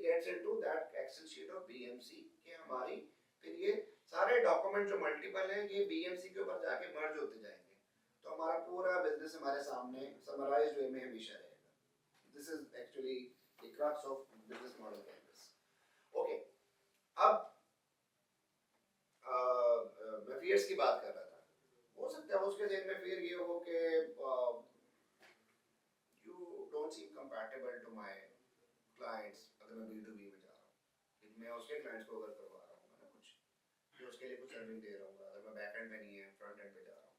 gets into that Excel sheet of BMC कि हमारी फिर ये सारे डॉक्यूमेंट जो मल्टीपल हैं ये BMC के ऊपर जाके मर्ज होते जाएंगे, तो हमारा पूरा बिजनेस हमारे सामने समराइज्ड वे में हमेशा रहेगा. This is actually the crux of business model canvas. Okay, अब मैं fears की बात कर रहा था. हो सकता है उसके ज़हन में fear ये हो कि you don't seem compatible to my clients. अगर मैं B2B में जा रहा हूँ, लेकिन मैं उसके clients को अगर करवा रहा हूँ ना कुछ, जो उसके लिए कुछ सर्विस दे रहा हूँ, अगर मैं बैक एंड पे नहीं है फ्रंट एंड पे जा रहा हूँ,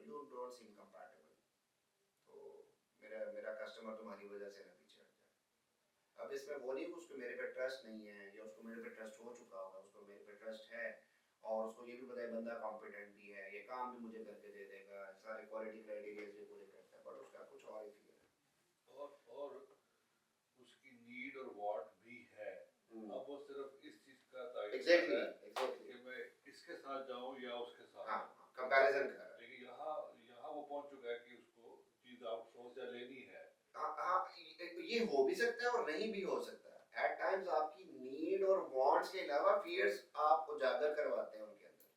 you don't seem compatible. तो मेरा कस्टमर तुम्हारी वजह से ना पीछे हट जाए. अब इसमें वो नहीं कि उसको मेरे पे ट्रस्ट नहीं है या उसको मेरे पे ट्रस्ट हो चुका होगा, उसको मेरे पे ट्रस्ट है और उसको ये भी पता है बंदा कॉम्पिटेंट भी है, ये काम भी मुझे करके दे देगा, सारे क्वालिटी क्राइटेरिया भी पूरे करता है, बट उसका कुछ और ही फील है और उसकी नीड और वाट भी है. अब वो सिर्फ इस चीज का एग्जैक्टली कि मैं इसके साथ जाऊं या उसके साथ. हाँ, कंपैरिजन कर रहा है. लेकिन यहाँ वो पहुंच चुका है कि उसको चीज आउटसोर्स या लेनी है. हाँ, ये हो भी सकता है और नहीं भी हो सकता है. एट टाइम्स आपकी नीड और वांट्स के अलावा फियर्स आप उजागर करवाते हैं उनके अंदर.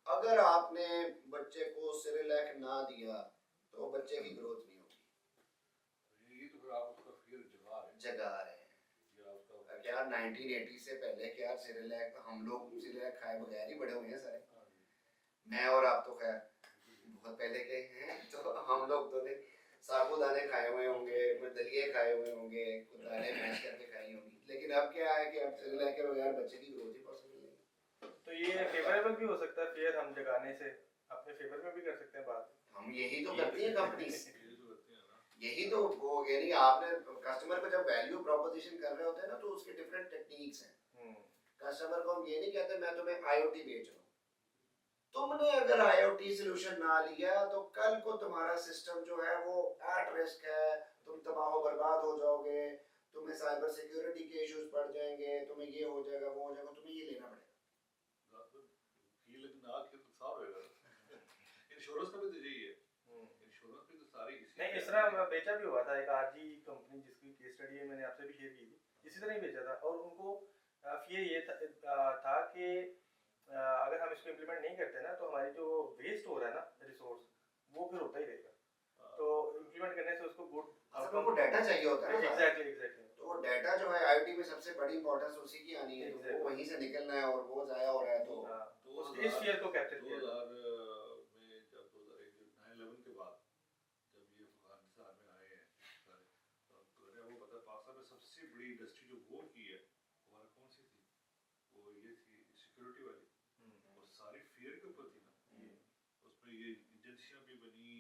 अगर आपने बच्चे को सिरिलैक ना दिया तो बच्चे की ग्रोथ नहीं होगी. ये तो फिर आप उसका फियर जगा रहे हैं क्या 1980 से पहले क्या सिरिलैक, हम लोग सिरिलैक खाए बगैर ही बड़े हुए हैं सारे. मैं और आप तो खैर बहुत पहले के हैं, तो हम लोग तो नहीं साबूदाने खाए हुए होंगे, दलिए खाए हुए होंगे, दालें मैश करके खाई होंगी, लेकिन अब क्या है कि अब सिरिलैक के बगैर बच्चे की ग्रोथ ही पॉसिबल नहीं. तो ये फेवरेबल भी हो सकता है फियर हम जगाने से अपने फेवर में भी कर सकते हैं बात. हम यही तो करती हैं कंपनीज. यही तो वो यानी आपने कस्टमर को जब वैल्यू प्रोपोजिशन कर रहे होते हैं ना, तो उसके डिफरेंट टेक्निक्स हैं. कस्टमर को हम ये नहीं कहते मैं तुम्हें IoT बेच रहा हूँ. तुमने अगर IoT सोल्यूशन ना लिया तो कल को तुम्हारा सिस्टम जो है वो एट रिस्क है, तुम तबाह बर्बाद हो जाओगे, तुम्हें साइबर सिक्योरिटी के इश्यूज पड़ जाएंगे, तुम्हें ये हो जाएगा वो हो जाएगा, तुम्हें ये लेना पड़ेगा. इंश्योरेंस का भी तो यही है. इंश्योरेंस भी तो सारी नहीं, इस तरह बेचा भी हुआ था एक आरजी कंपनी जिसकी केस स्टडी है, मैंने आपसे भी शेयर की थी. इसी तरह ही बेचा था और उनको फिर ये था कि अगर हम इसको इम्प्लीमेंट नहीं करते ना तो हमारी जो वेस्ट हो रहा है ना रिसोर्स वो फिर होता ही रहेगा. तो इम्प्लीमेंट करने से उसको गुड असल में वो डाटा चाहिए होता है ना. एग्जैक्टली. तो वो डाटा जो है IoT में सबसे बड़ी इंपॉर्टेंस उसी की आनी है. तो वो वहीं से निकलना है और वो जाया हो रहा है. तो इस फियर को कैप्चर किया 2000 में जब 2011 के बाद जब ये अफगानिस्तान में आए हैं सारे, तो वो पता पाकिस्तान में सबसे बड़ी इंडस्ट्री जो वो की है हमारा कौन सी थी, वो ये थी सिक्योरिटी वाली. और सारी फियर के ऊपर थी ना. उसमें ये एजेंसियां भी बनी,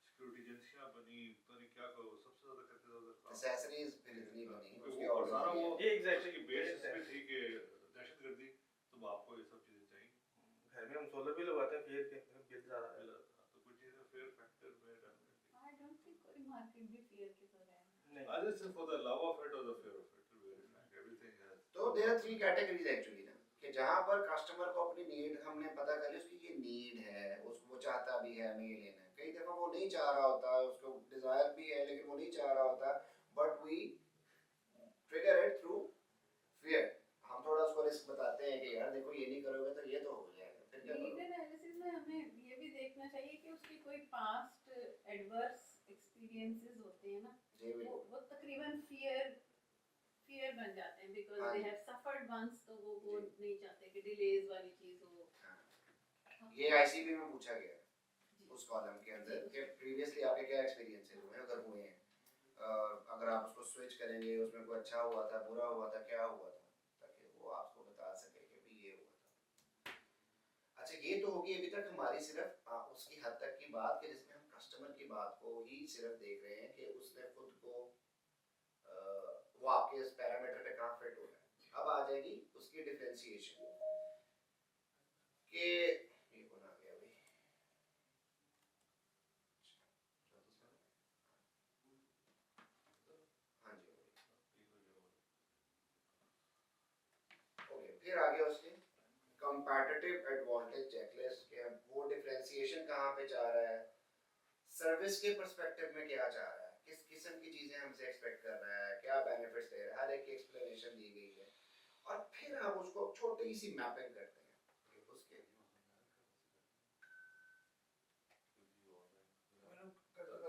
सिक्योरिटी एजेंसियां बनी, पता नहीं क्या कहो, सबसे ज्यादा करते थे एक्सेसरीज फिर इतनी बनी उसके और सारा वो एग्जैक्टली बेसिस पे थी कि दहशतगर्दी, तो आपको ये सब चीजें चाहिए. घर में हम सोलर भी लगवाते हैं, फियर के बिल ज्यादा है तो कुछ चीजें फेयर फैक्टर में डेफिनेटली. आई डोंट थिंक कोई मार्केट भी फियर के बगैर नहीं. I just think for the love of it or the fear of it, very frank, everything has. तो there are 3 कैटेगरीज एक्चुअली ना, कि जहां पर कस्टमर को अपनी नीड हमने पता कर ली, उसकी ये नीड है, उसको वो चाहता भी है हमें ये लेना है. कई दफा वो नहीं चाह रहा होता, उसको डिजायर भी है लेकिन वो नहीं चाह रहा होता, but we trigger it through fear. हम थोड़ा उसको रिस्क बताते हैं कि यार देखो ये नहीं करोगे तो ये तो हो जाएगा, फिर क्या नीड करोगे. एनालिसिस में हमें ये भी देखना चाहिए कि उसके कोई पास्ट एडवर्स एक्सपीरियंसेस होते हैं ना, वो तकरीबन फियर बन जाते हैं because they have suffered once. तो वो नहीं चाहते कि डिलेज वाली चीज हो. ये ICP में पूछा गया उस कॉलम के अंदर कि प्रीवियसली आपके क्या एक्सपीरियंसेस हुए, अगर हुए हैं, अगर आप उसको स्विच करेंगे, उसमें कोई अच्छा हुआ था, बुरा हुआ था, क्या हुआ था, ताकि वो आपको बता सके कि भी ये हुआ था. अच्छा, ये तो होगी अभी तक हमारी सिर्फ उसकी हद तक की बात कि जिसमें हम कस्टमर की बात को ही सिर्फ देख रहे हैं कि उसने खुद को वो आपके इस पैरामीटर पे कहाँ फिट हो रहा है. अब आ जाएगी उसकी डिफरेंशिएशन के ये कौन आ गया भाई. हाँ जी, ओके. फिर आगे उसके कंपैटिटिव एडवांटेज चेकलिस्ट के वो डिफरेंशिएशन कहाँ पे जा रहा है, सर्विस के पर्सपेक्टिव में क्या चाह रहा है, किस किस्म की चीजें हमसे एक्सपेक्ट कर रहा है, क्या क्या बेनिफिट्स दे रहा है, हर एक की एक्सप्लेनेशन दी गई है, और फिर हम उसको छोटी सी मैपिंग करते हैं कि उसके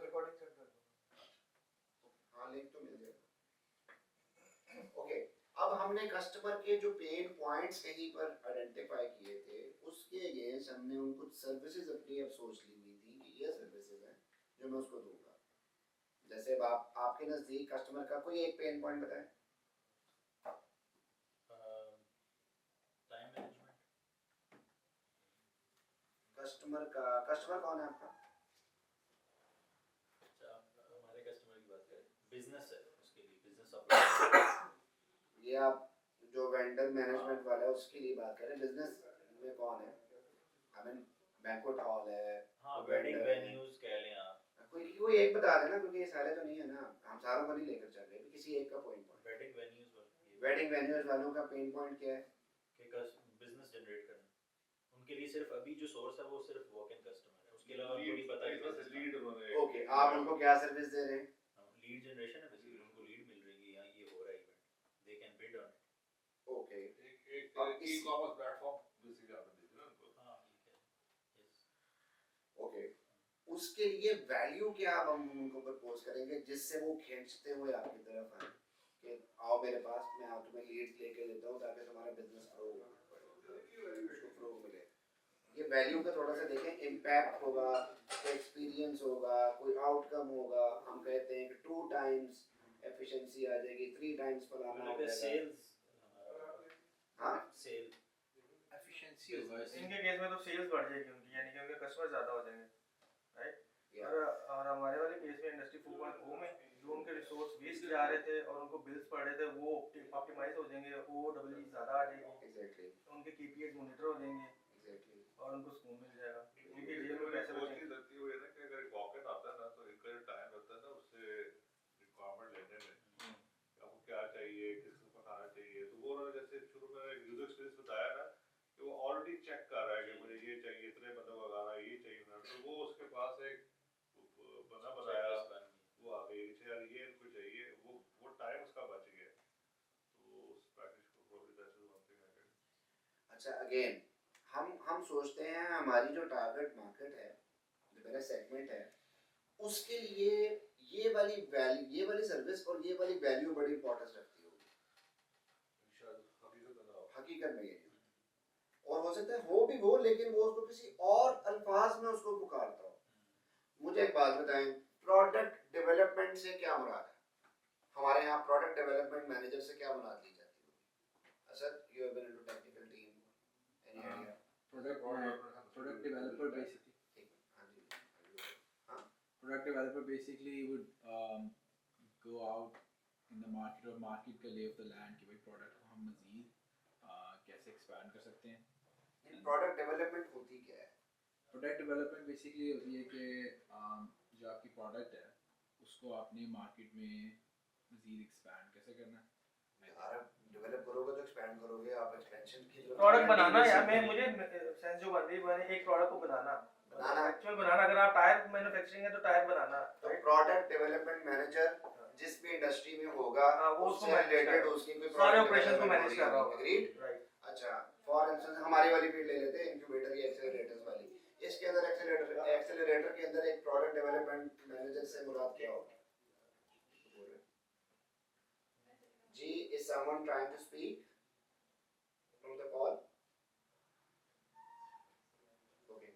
रिकॉर्डिंग चल रहा है। हाँ लिंक तो मिल जाएगा। ओके, अब हमने कस्टमर के जो पेन पॉइंट्स कहीं पर आइडेंटिफाई किए थे, उसके अगेंस्ट हमने उन कुछ सर्विसेज अपनी अब सोच ली हुई थी कि ये सर्विसेज हैं जो मैं उसको दूंगा। जैसे अब आप आपके नज़दीक कस्टमर का कोई एक पेन पॉइंट बताएं। Time management. कस्टमर कौन है आपका? अच्छा, हमारे कस्टमर की बात करें, बिजनेस है, उसके लिए बिजनेस सप्लाई। ये आप जो वेंडर मैनेजमेंट वाला है उसके लिए बात करें, बिजनेस में कौन है? आई मीन बैंक्वेट हॉल है, हाँ, वेडिंग वेडिंग वेन्यूज कह लें आप। कोई एक बता देना, क्योंकि ये सारे तो नहीं है ना, हम सारों को नहीं लेकर चल रहे, किसी एक का point. Wedding venues wedding venues वालों का पेन पॉइंट क्या है? कि बिजनेस जनरेट करना, उनके लिए सिर्फ अभी जो सोर्स है वो सिर्फ वॉक इन कस्टमर है, उसके अलावा उनको नहीं पता कि लीड बने। ओके, आप उनको क्या सर्विस दे रहे हैं? लीड जनरेशन है, बेसिकली उनको लीड मिल रही है, यहाँ ये हो रहा है event, they can bid on it. Okay, एक ई-कॉमर्स प्लेटफॉर्म बेसिकली आपने दे दिया उनको। हाँ ठीक है, यस। ओके, उसके लिए वैल्यू क्या अब हम उनको प्रपोज करेंगे जिससे वो खींचते हुए आपकी तरफ आए कि आओ मेरे पास, मैं तुम्हें लीड लेके देता हूँ ताकि तुम्हारा बिजनेस ग्रो मिले। ये वैल्यू का थोड़ा सा देखें, इम्पैक्ट होगा, एक्सपीरियंस होगा, कोई आउटकम होगा। हम कहते हैं कि 2 टाइम्स एफिशिएंसी आ जाएगी, 3 टाइम्स फलाना हो जाएगा। सेल्स, हाँ सेल एफिशिएंसी होगा इनके केस में, तो सेल्स बढ़ जाएगी उनकी, यानी कि उनके कस्टमर ज़्यादा हो जाएंगे, राइट। और हमारे वाले केस में इंडस्ट्री 4.0 में जो उनके रिसोर्स वेस्ट जा रहे थे और उनको बिल्स पड़ रहे थे, वो ऑप्टिमाइज हो जाएंगे, OOW ज़्यादा आ जाएगी, एग्जैक्टली, उनके KPIs मॉनिटर हो जाएंगे एग्जैक्टली, और उनको सुकून मिल जाएगा, उनकी मुझे जेब में पैसे वो बचेंगे। चीज़ लगती है ना कि अगर पॉकेट आता है ना, तो इनका जो टाइम होता है ना उससे रिक्वायरमेंट लेने में, आपको क्या चाहिए, किस किस्म का खाना चाहिए, तो वो उन्होंने जैसे शुरू में यूजर एक्सपीरियंस बताया ना कि वो ऑलरेडी चेक कर रहा है कि मुझे ये चाहिए, इतने बंदों का गाना ये चाहिए ना, तो वो उसके पास एक बनाया वो आ गई कि यार ये इनको चाहिए, वो टाइम उसका बच गया, तो उस पैकेज को probably that is one thing I can. अच्छा अगेन हम सोचते हैं हमारी जो टारगेट मार्केट है, जो मेरा सेगमेंट है, उसके लिए ये वाली सर्विस और ये वाली वैल्यू बड़ी इंपॉर्टेंस रखती होगी शायद हकीकत में। ये और हो सकता है हो भी वो, लेकिन वो उसको किसी और अल्फाज में उसको पुकारता हो। मुझे एक बात बताएं, प्रोडक्ट डेवलपमेंट से क्या मुराद है? हमारे यहाँ प्रोडक्ट डेवलपमेंट मैनेजर से क्या मुराद ली जाती है? Asad, you have been into technical team, any idea? Product developer basically. हाँ जी, हाँ, Product developer basically would go out in the market or market का lay of the land कि भाई product को हम मज़ीद कैसे expand कर सकते हैं। प्रोडक्ट डेवलपमेंट होती क्या है? Product development basically होती है कि जो आपकी product है उसको आपने market में मज़ीद expand कैसे करना है। यार डेवलप करोगे तो एक्सपैंड करोगे, आप एक्सपेंशन की प्रोडक्ट बनाना यार, मैं मुझे सेंस जो बन रही है एक प्रोडक्ट को बनाना एक्चुअल बनाना, अगर आप टायर मैन्युफैक्चरिंग है तो टायर बनाना, तो प्रोडक्ट डेवलपमेंट मैनेजर जिस भी इंडस्ट्री में होगा वो उसको उससे रिलेटेड उसकी कोई सारे ऑपरेशंस को मैनेज कर रहा होगा, एग्रीड, राइट। अच्छा फॉर इंस्टेंस हमारी वाली फील्ड ले लेते हैं, इंक्यूबेटर या एक्सेलरेटर्स वाली। इसके अंदर एक्सेलरेटर के अंदर एक प्रोडक्ट डेवलपमेंट मैनेजर से मुराद क्या होगा? जी, is someone trying to speak from the call? Okay,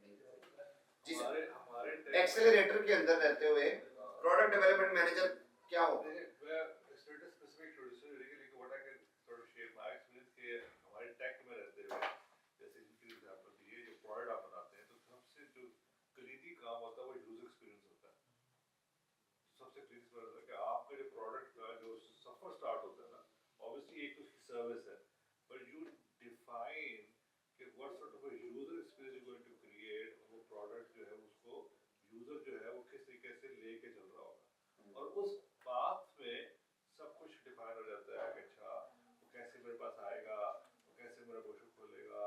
जी सर, हमारे एक्सेलरेटर के अंदर रहते हुए प्रोडक्ट डेवलपमेंट मैनेजर क्या होगा? स्टेटस स्पेसिफिक छोड़ लेकिन what I can sort of share my experience के हमारे टेक में रहते हुए, जैसे इनकी एग्जांपल दिए, जो प्रोडक्ट आप बनाते हैं तो सबसे जो कलीदी काम होता है वो यूजर एक्सपीरियंस होता है। सबसे कलीदी बात है कि आपका जो प्रोडक्ट का जो सफर स्टार्ट होता है ना, ऑब्वियसली एक उसकी सर्विस है, बट यू डिफाइन कि what sort of user experience you going to create, वो प्रोडक्ट जो है उसको यूजर जो है वो किस तरीके से लेके चल रहा होगा, और उस बात में सब कुछ डिफाइन हो जाता है कि अच्छा वो कैसे मेरे पास आएगा, वो कैसे मेरा ब्रोशर खोलेगा,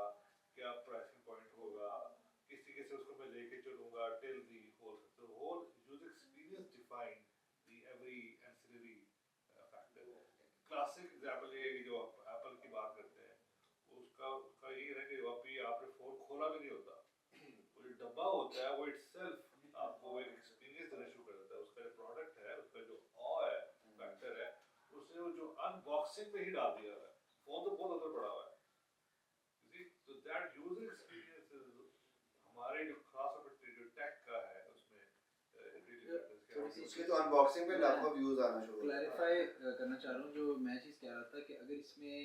क्या प्राइसिंग पॉइंट होगा, किस तरीके से उसको मैं लेके चलूंगा till the whole user experience define the every ancillary factor. Classic example ये है कि जो आप एप्पल की बात करते हैं, उसका उसका ये है कि अभी आपने फ़ोन खोला भी नहीं होता, वो जो डब्बा होता है वो इटसेल्फ आपको एक एक्सपीरियंस देना शुरू कर देता है। उसका जो प्रोडक्ट है, उसका जो है फैक्टर है, उससे वो जो अनबॉक्सिंग में ही डाल दिया हुआ है। फ़ोन तो बहुत अंदर पड़ा हुआ है। You see, so that user experience is हमारे जो खास तौर पे जो टेक का है उसमें really matters कि हम उसके तो अनबॉक्सिंग पे लाखों व्यूज आना शुरू हो गए। क्लैरिफाई करना चाह रहा हूँ, जो मैं चीज़ कह रहा था कि अगर इसमें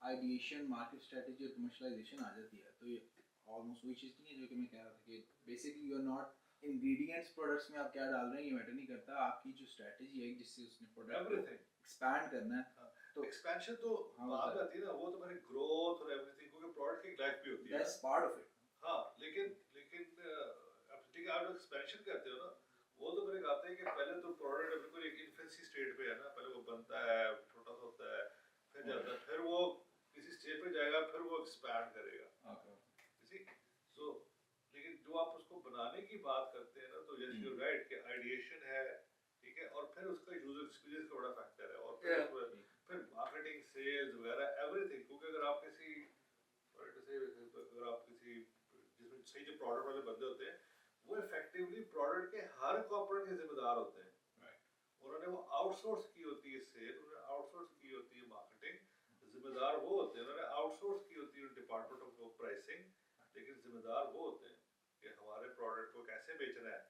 आइडिएशन, मार्केट स्ट्रेटजी और कमर्शलाइजेशन आ जाती है तो ये ऑलमोस्ट वही चीज़ नहीं है जो कि मैं कह रहा था कि basically you are not ingredients products में आप क्या डाल रहे हैं ये मैटर नहीं करता, आपकी जो स्ट्रेटजी है जिससे उसने प्रोडक्ट everything एक्सपैंड करना है तो एक्सपेंशन तो हाँ, बाद में सर। आती है ना, वो तो मेरी ग्रोथ और एवरीथिंग, क्योंकि प्रोडक्ट की लाइफ भी होती है। That's part of it. हाँ, लेकिन लेकिन अब ठीक है, आप एक्सपेंशन करते हो ना, वो तो मेरे कहते हैं कि पहले तो प्रोडक्ट बिल्कुल एक इन्फेंसी स्टेट पे है ना, पहले वो बनता है, छोटा सा होता है, फिर जाता है, फिर वो किसी स्टेज पे जाएगा, फिर वो एक्सपैंड करेगा। You see? So, लेकिन जो आप उसको बनाने की बात करते हैं ना, तो यस यू राइट कि आइडिएशन है, ठीक है, और फिर उसका यूजर एक्सपीरियंस का बड़ा फैक्टर है, और फिर मार्केटिंग, सेल्स वगैरह एवरीथिंग, क्योंकि अगर आप किसी अगर आप किसी जिसमें सही जो प्रोडक्ट वाले बंदे होते हैं, वो इफेक्टिवली प्रोडक्ट के हर कंपोनेंट के जिम्मेदार होते हैं। उन्होंने वो आउटसोर्स की होती है सेल, उन्होंने आउटसोर्स की होती है मार्केटिंग, जिम्मेदार वो होते हैं, उन्होंने आउटसोर्स की होती है डिपार्टमेंट ऑफ प्राइसिंग, लेकिन जिम्मेदार वो होते हैं कि हमारे प्रोडक्ट को कैसे बेचना है,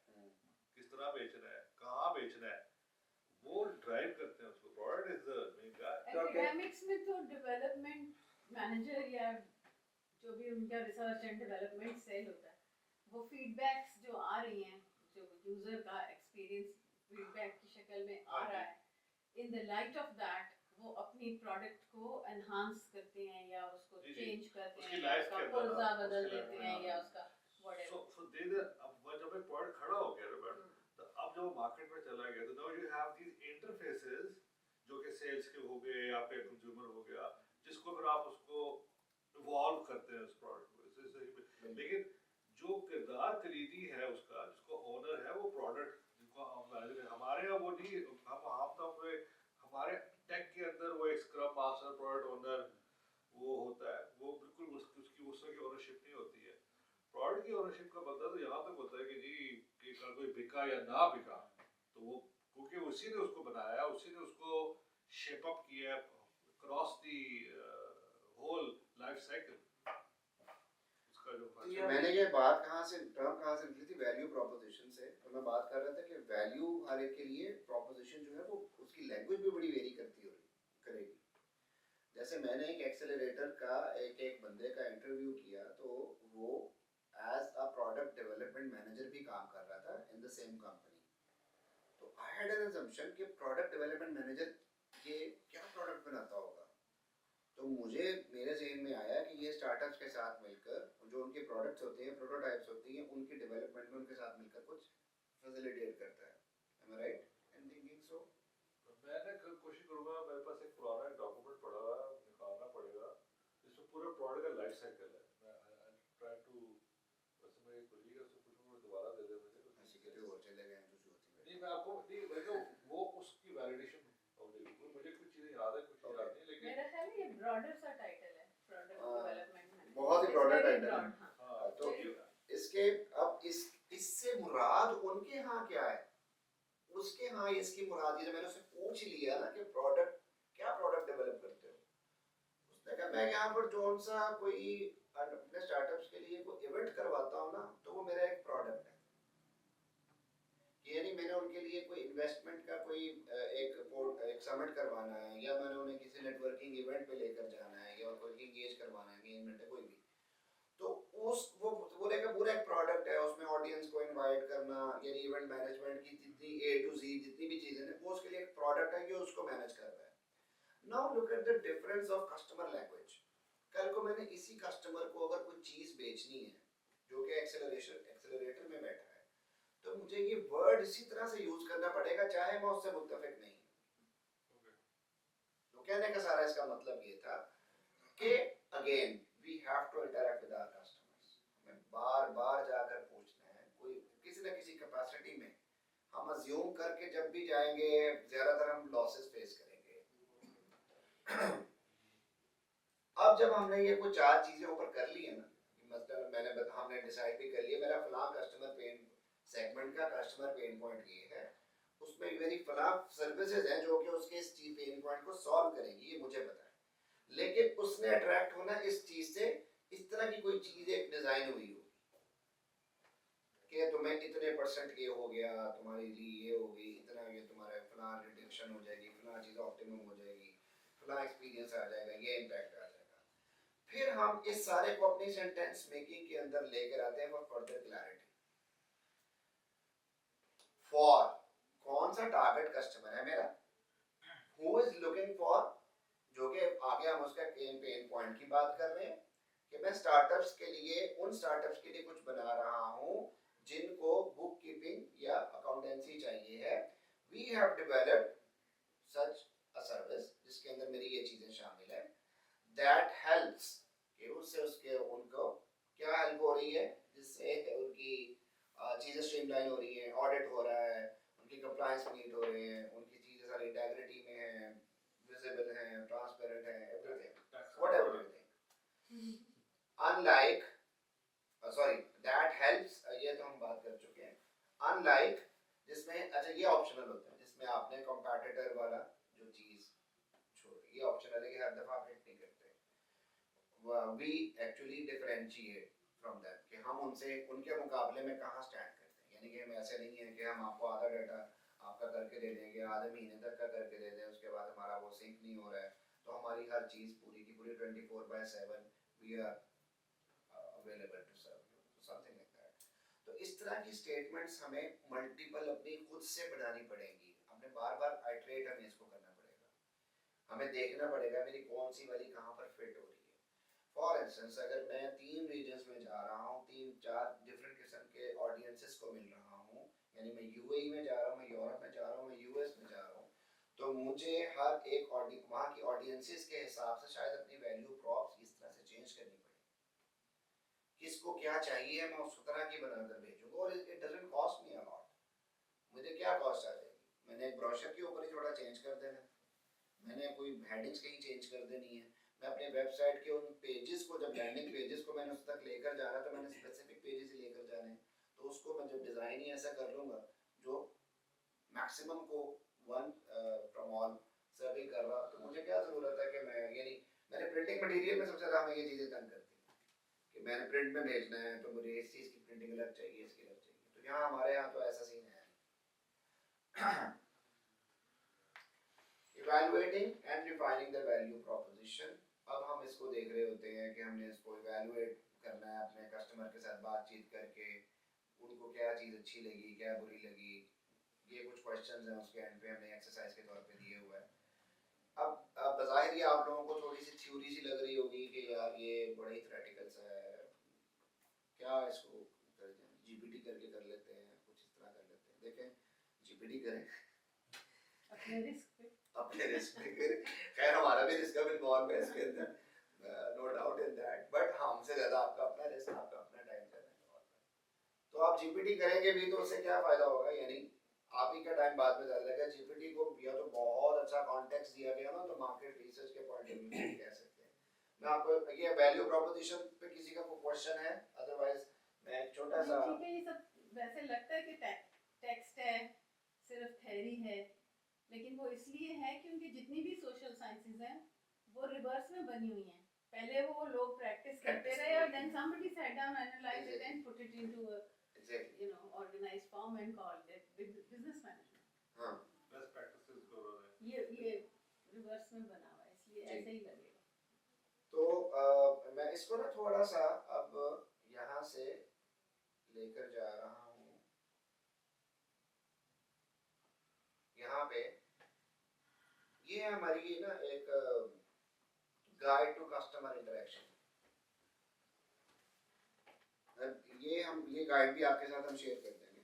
किस तरह बेचना है, कहाँ बेचना है, वो ड्राइव करते हैं उसको। Product is the main guy. Academics में तो डेवलपमेंट मैनेजर या जो भी उनका रिसर्च एंड डेवलपमेंट सेल होता है, वो फीडबैक्स जो आ रही हैं, जो यूजर का एक्सपीरियंस फीडबैक की शक्ल में आ रहा है, in the light of that वो अपनी प्रोडक्ट को एनहांस करते हैं या उसको जी, जी। चेंज करते उसकी हैं, life उसका के अंदर, पुर्जा हाँ, बदल उसकी life देते में, हैं हाँ। या उसका whatever। So they the अब जब एक प्रोडक्ट खड़ा हो गया रॉबर्ट, तो अब जब मार्केट में चला गया, तो now you have these interfaces जो कि सेल्स के हो गए या फिर कंज्यूमर हो गया, जिसको फिर आप उसको इवॉल्व करते हैं उस प्रोडक्ट को। लेकिन जो किरदार खरीदी है उसका, जिसको ओनर है वो प्रोडक्ट, जिनको हम मैनेजर, हमारे यहाँ वो नहीं, हम तो अपने हमारे टेक के अंदर वो एक स्क्रम मास्टर, प्रोडक्ट ओनर वो होता है, वो बिल्कुल उसकी उस तरह की ओनरशिप नहीं होती है। प्रोडक्ट की ओनरशिप का बंदा तो यहाँ तक होता है कि जी कि कल कोई बिका या ना बिका, तो वो क्योंकि उसी ने उसको बनाया, उसी ने उसको शेप अप किया cross the whole life cycle. उसका जो तो मैंने ये बात कहाँ से निकली थी, वैल्यू प्रोपोजिशन से। तो मैं बात कर रहा था कि वैल्यू हर एक के लिए प्रोपोजिशन जो है वो उसकी लैंग्वेज भी बड़ी वेरी करेगी। जैसे मैंने एक एक्सेलरेटर का एक बंदे का इंटरव्यू किया, तो वो as a product development manager भी काम कर रहा था इन द सेम कंपनी। तो आई हैड एन असम्पशन कि प्रोडक्ट डेवलपमेंट मैनेजर ये क्या प्रोडक्ट बनाता होगा। तो मुझे मेरे ज़हन में आया कि ये स्टार्टअप्स के साथ मिलकर जो उनके प्रोडक्ट्स होते हैं, प्रोटोटाइप्स होती हैं, उनकी डेवलपमेंट में उनके साथ मिलकर कुछ फैसिलिटेट करता है। Am I right in thinking so? मैंने कोशिश करूंगा, मेरे पास एक पुराना डॉक्यूमेंट पड़ा हुआ है, निकालना पड़ेगा, जिसमें पूरे प्रोडक्ट का लाइफ साइकिल है। मैं ट्राई टू, वैसे मेरे कोलीग उससे पूछूंगा दोबारा दे दे मुझे, ऐसे कहते हो चले गए जो होती है। नहीं मैं आपको नहीं, मैं वो उसकी वैलिडेशन हो जाएगी, मुझे कुछ चीजें याद है, कुछ चीजें याद नहीं, लेकिन मेरा ख्याल है ये ब्रॉडर सा टाइटल है, प्रोडक्ट डेवलपमेंट मैनेजर, बहुत ही broader title है। हाँ, तो इसके अब इससे मुराद उनके यहाँ क्या है, उसके यहाँ इसकी मुराद, ये मैंने उससे पूछ लिया ना कि प्रोडक्ट क्या प्रोडक्ट डेवलप करते हो, उसने कहा मैं यहाँ पर जोन सा कोई अपने स्टार्टअप्स के लिए कोई इवेंट करवाता हूँ ना, तो वो मेरा एक प्रोडक्ट है। यानी मैंने उनके लिए कोई इन्वेस्टमेंट का कोई एक समिट करवाना है, या मैंने उन्हें किसी नेटवर्किंग इवेंट पे लेकर जाना है, या कोई इंगेज करवाना है, एंगेजमेंट है कोई भी, तो वो पूरे का पूरा एक प्रोडक्ट है। उसमें ऑडियंस को इनवाइट करना, यानी इवेंट मैनेजमेंट की जितनी A to Z जितनी भी चीजें हैं, वो उसके लिए एक प्रोडक्ट है जो उसको मैनेज कर रहा है। Now look at the difference of customer language. कल को मैंने इसी कस्टमर को अगर कोई चीज बेचनी है जो कि एक्सेलरेटर में बैठा है, तो मुझे ये वर्ड इसी तरह से यूज करना पड़ेगा चाहे मैं उससे मुत्तफिक नहीं। तो कहने का सारा इसका मतलब ये था कि again we have to interact with our customers. हमें बार बार जाकर पूछना है, कोई किसी न किसी कैपेसिटी में हम अज्यूम करके जब भी जाएंगे, ज्यादातर हम लॉसेस फेस करेंगे। अब जब हमने ये कुछ 4 चीजें ऊपर कर ली है ना, मतलब हमने डिसाइड भी कर लिया मेरा फलां कस्टमर पेन सेगमेंट का कस्टमर पेन पॉइंट ये है, उसमें मेरी फलां सर्विसेज हैं जो कि उसके इस पेन पॉइंट को सॉल्व करेंगी, ये मुझे पता है। लेकिन उसने अट्रैक्ट होना इस चीज से, इस तरह की कोई चीज एक डिजाइन हुई हो कि तुम्हें इतने % ये हो गया, तुम्हारे लिए ये हो गई, इतना ये तुम्हारा फलां रिडक्शन हो जाएगी, फलां चीज ऑप्टिमम हो जाएगी, फलां एक्सपीरियंस आ जाएगा, ये इम्पैक्ट आ जाएगा। फिर हम इस सारे को अपनी सेंटेंस मेकिंग के अंदर लेकर आते हैं फॉर फर्दर क्लैरिटी। फॉर कौन सा टारगेट कस्टमर है मेरा, हु इज लुकिंग फॉर, जो कि आगे हम उसका पेन पॉइंट की बात कर रहे हैं कि मैं स्टार्टअप्स के लिए, उन स्टार्टअप्स के लिए कुछ बना रहा हूं जिनको बुक कीपिंग या अकाउंटेंसी चाहिए है। We have developed such a service जिसके अंदर मेरी ये चीजें शामिल है, दैट हेल्प्स, कि उससे उसके उनको क्या हेल्प हो रही है, जिससे उनकी चीजें स्ट्रीमलाइन हो रही हैं, ऑडिट हो रहा है, उनकी कंप्लायंस मीट हो रहे हैं, उनकी चीजें सारी इंटेग्रिटी में हैं, विजिबल हैं, ट्रांसपेरेंट हैं, everything, whatever you think. Unlike that helps, ये तो हम बात कर चुके हैं। अनलाइक जिसमें, अच्छा ये ऑप्शनल होता है, जिसमें आपने कंपैटिटर वाला जो चीज छोड़, ये ऑप्शनल है कि हर दफा आप हिट नहीं करते। We actually differentiate from that, कि हम उनसे, उनके मुकाबले में कहाँ स्टैंड करते हैं। यानी कि हम ऐसे नहीं है कि हम आपको आधा डाटा आपका करके दे देंगे, आधे महीने तक का करके दे दें, उसके बाद हमारा वो सिंक नहीं हो रहा है, तो हमारी हर चीज पूरी की पूरी 24/7 we are available to serve you, something like that. तो इस तरह की स्टेटमेंट्स हमें मल्टीपल अपनी खुद से बनानी पड़ेंगी, हमने बार बार आइटरेट हमें इसको करना पड़ेगा, हमें देखना पड़ेगा मेरी कौन सी वाली कहाँ पर फिट हो रही है। फॉर इंस्टेंस अगर मैं 3 रीजन्स में जा रहा हूँ, 3-4 डिफरेंट किस्म के ऑडियंसेस को मिल रहा हूँ, यानी मैं यूएई में जा रहा हूँ, मैं यूरोप में जा रहा हूँ, मैं यूएस में जा रहा हूँ, तो मुझे हर एक वहाँ की ऑडियंसेस के हिसाब से शायद अपनी वैल्यू प्रॉप्स इस तरह से चेंज करनी पड़े, किसको क्या चाहिए मैं उस तरह की बनाकर भेजूंगा, और it doesn't cost me a lot, मुझे क्या कॉस्ट आ जाएगी, मैंने एक ब्रोशर के ऊपर ही थोड़ा चेंज कर देना, मैंने कोई हेडिंग्स कहीं चेंज कर देनी है, मैं अपने वेबसाइट के उन पेजेस को, जब लैंडिंग पेजेस को मैंने उस तक लेकर जाना, तो मैंने स्पेसिफिक पेजेस ही लेकर जाने, तो उसको मैं जब डिज़ाइन ही ऐसा कर लूँगा जो मैक्सिमम को वन फ्रॉम ऑल सर्विंग कर रहा, तो मुझे क्या ज़रूरत है कि मैं, यानी मैंने प्रिंटिंग मटीरियल में सबसे ज़्यादा हमें ये चीज़ें तंग करती हैं कि मैंने प्रिंट में भेजना है, तो मुझे इस चीज़ की प्रिंटिंग अलग चाहिए, इसकी अलग चाहिए, तो यहाँ हमारे यहाँ तो ऐसा सीन है। Evaluating and refining the value proposition, अब हम इसको देख रहे होते हैं कि हमने इसको इवेलुएट करना है अपने कस्टमर के साथ बातचीत करके, उनको क्या चीज़ अच्छी लगी, क्या बुरी लगी, ये कुछ क्वेश्चंस हैं उसके एंड पे हमने एक्सरसाइज के तौर पे दिए हुआ है। अब बज़ाहिर ये आप लोगों को थोड़ी सी थ्योरी सी लग रही होगी कि यार ये बड़ा ही थ्योरेटिकल सा है, क्या इसको जीपीटी करके कर लेते हैं, कुछ इस तरह कर लेते हैं। देखें, जीपीटी करें अपने रिस्क पे, अपने रिस्क पे करें, खैर हमारा भी रिस्क अब इन्वॉल्व है इसके अंदर, no doubt in that, but हमसे ज़्यादा आपका अपना रिस्क, आपका अपना टाइम ज़्यादा इन्वॉल्व है। तो आप जीपीटी करेंगे भी तो उससे क्या फ़ायदा होगा, यानी आप ही का टाइम बाद में ज़्यादा लगेगा। जीपीटी को या तो बहुत अच्छा कॉन्टेक्स्ट दिया गया ना, तो मार्केट रिसर्च के पॉइंट ऑफ व्यू से कह सकते हैं। मैं आपको ये वैल्यू प्रोपोजिशन पे किसी का कोई क्वेश्चन है, अदरवाइज मैं एक छोटा सा, ठीक है, ये सब वैसे लगता है कि टेक्स्ट है, सिर्फ थ्योरी है, लेकिन वो इसलिए है क्योंकि जितनी भी सोशल साइंसेज हैं वो रिवर्स में बनी हुई हैं। पहले वो लोग प्रैक्टिस करते रहे और then somebody sat down, analyzed it and put it into a organized form and called it business management. हाँ, बेस्ट प्रैक्टिसेस को उन्होंने ये रिवर्स में बना हुआ है, इसलिए ऐसे ही लगेगा। तो मैं इसको ना थोड़ा सा अब यहाँ से लेकर जा रहा हूँ यहाँ पे, ये हमारी ना एक गाइड टू कस्टमर इंटरेक्शन, ये गाइड भी आपके साथ हम शेयर कर देंगे।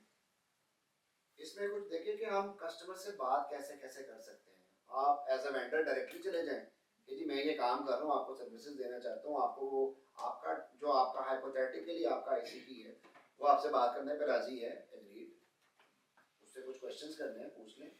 इसमें कुछ देखिए कि हम कस्टमर से बात कैसे कैसे कर सकते हैं। आप एज अ वेंडर डायरेक्टली चले जाएं कि जी मैं ये काम कर रहा हूँ, आपको सर्विसेज देना चाहता हूँ, आपको वो आपका हाइपोथेटिकली आपका आईसीपी है वो आपसे बात करने पर राजी है, एग्रीड, उससे कुछ क्वेश्चंस करने हैं, पूछ लें,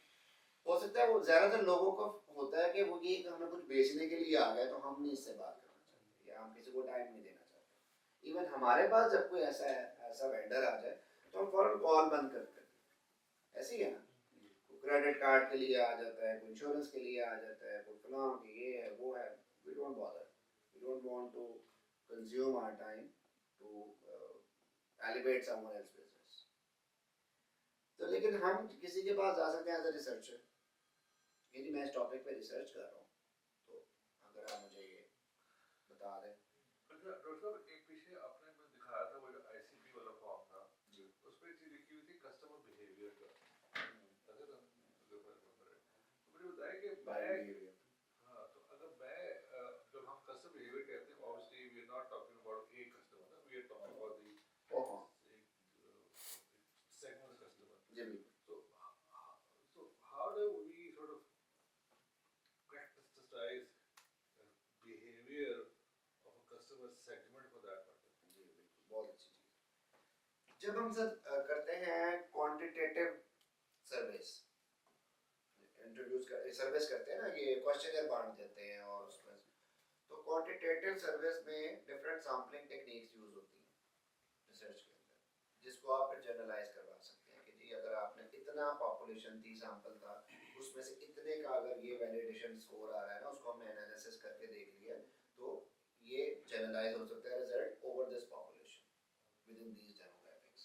हो सकता है वो ज्यादातर लोगों को होता है कि वो ये कि हमें कुछ बेचने के लिए आ गए तो हम नहीं इससे बात करना चाहते या हम किसी को टाइम नहीं देना चाहते। इवन हमारे पास जब कोई ऐसा वेंडर आ जाए तो हम फौरन कॉल बंद कर देते हैं, ऐसी है ना। क्रेडिट कार्ड के लिए आ जाता है, कोई इंश्योरेंस के लिए आ जाता है, कोई फलां कि ये है वो है, we don't bother, we don't want to consume our time to elevate someone else business. तो लेकिन हम किसी के पास जा सकते हैं एज अ रिसर्चर, यदि मैं इस टॉपिक पे रिसर्च कर रहा हूँ तो अगर आप मुझे ये बता दें। अच्छा डॉक्टर साहब, एक पीछे आपने मुझे दिखाया था वो जो ICP वाला फॉर्म था जी। उस पे चीज लिखी हुई थी कस्टमर बिहेवियर का, अगर तो मुझे बताया कि मैं हाँ, तो अगर मैं जब हम कस्टमर बिहेवियर कहते हैं obviously we are not talking about एक कस्टमर ना, we are talking about the segment customer. जी So how do we sort of characterize behavior of a customer segment for that matter? जी बिल्कुल, बहुत अच्छी चीज़। जब हम सर करते हैं क्वांटिटेटिव सर्विस, सर्विस करते हैं ना, ये क्वेश्चनर बांट देते हैं और उसमें तो क्वांटिटेटिव सर्विस में डिफरेंट सैम्पलिंग टेक्निक्स यूज होती हैं रिसर्च के अंदर, जिसको आप फिर जनरलाइज करवा सकते हैं कि जी अगर आपने इतना पॉपुलेशन थी, सैंपल था, उसमें से इतने का अगर ये वैलिडेशन स्कोर आ रहा है ना, उसको हमने एनालिसिस करके देख लिया तो ये जनरलाइज हो सकता है result over this population within these demographics.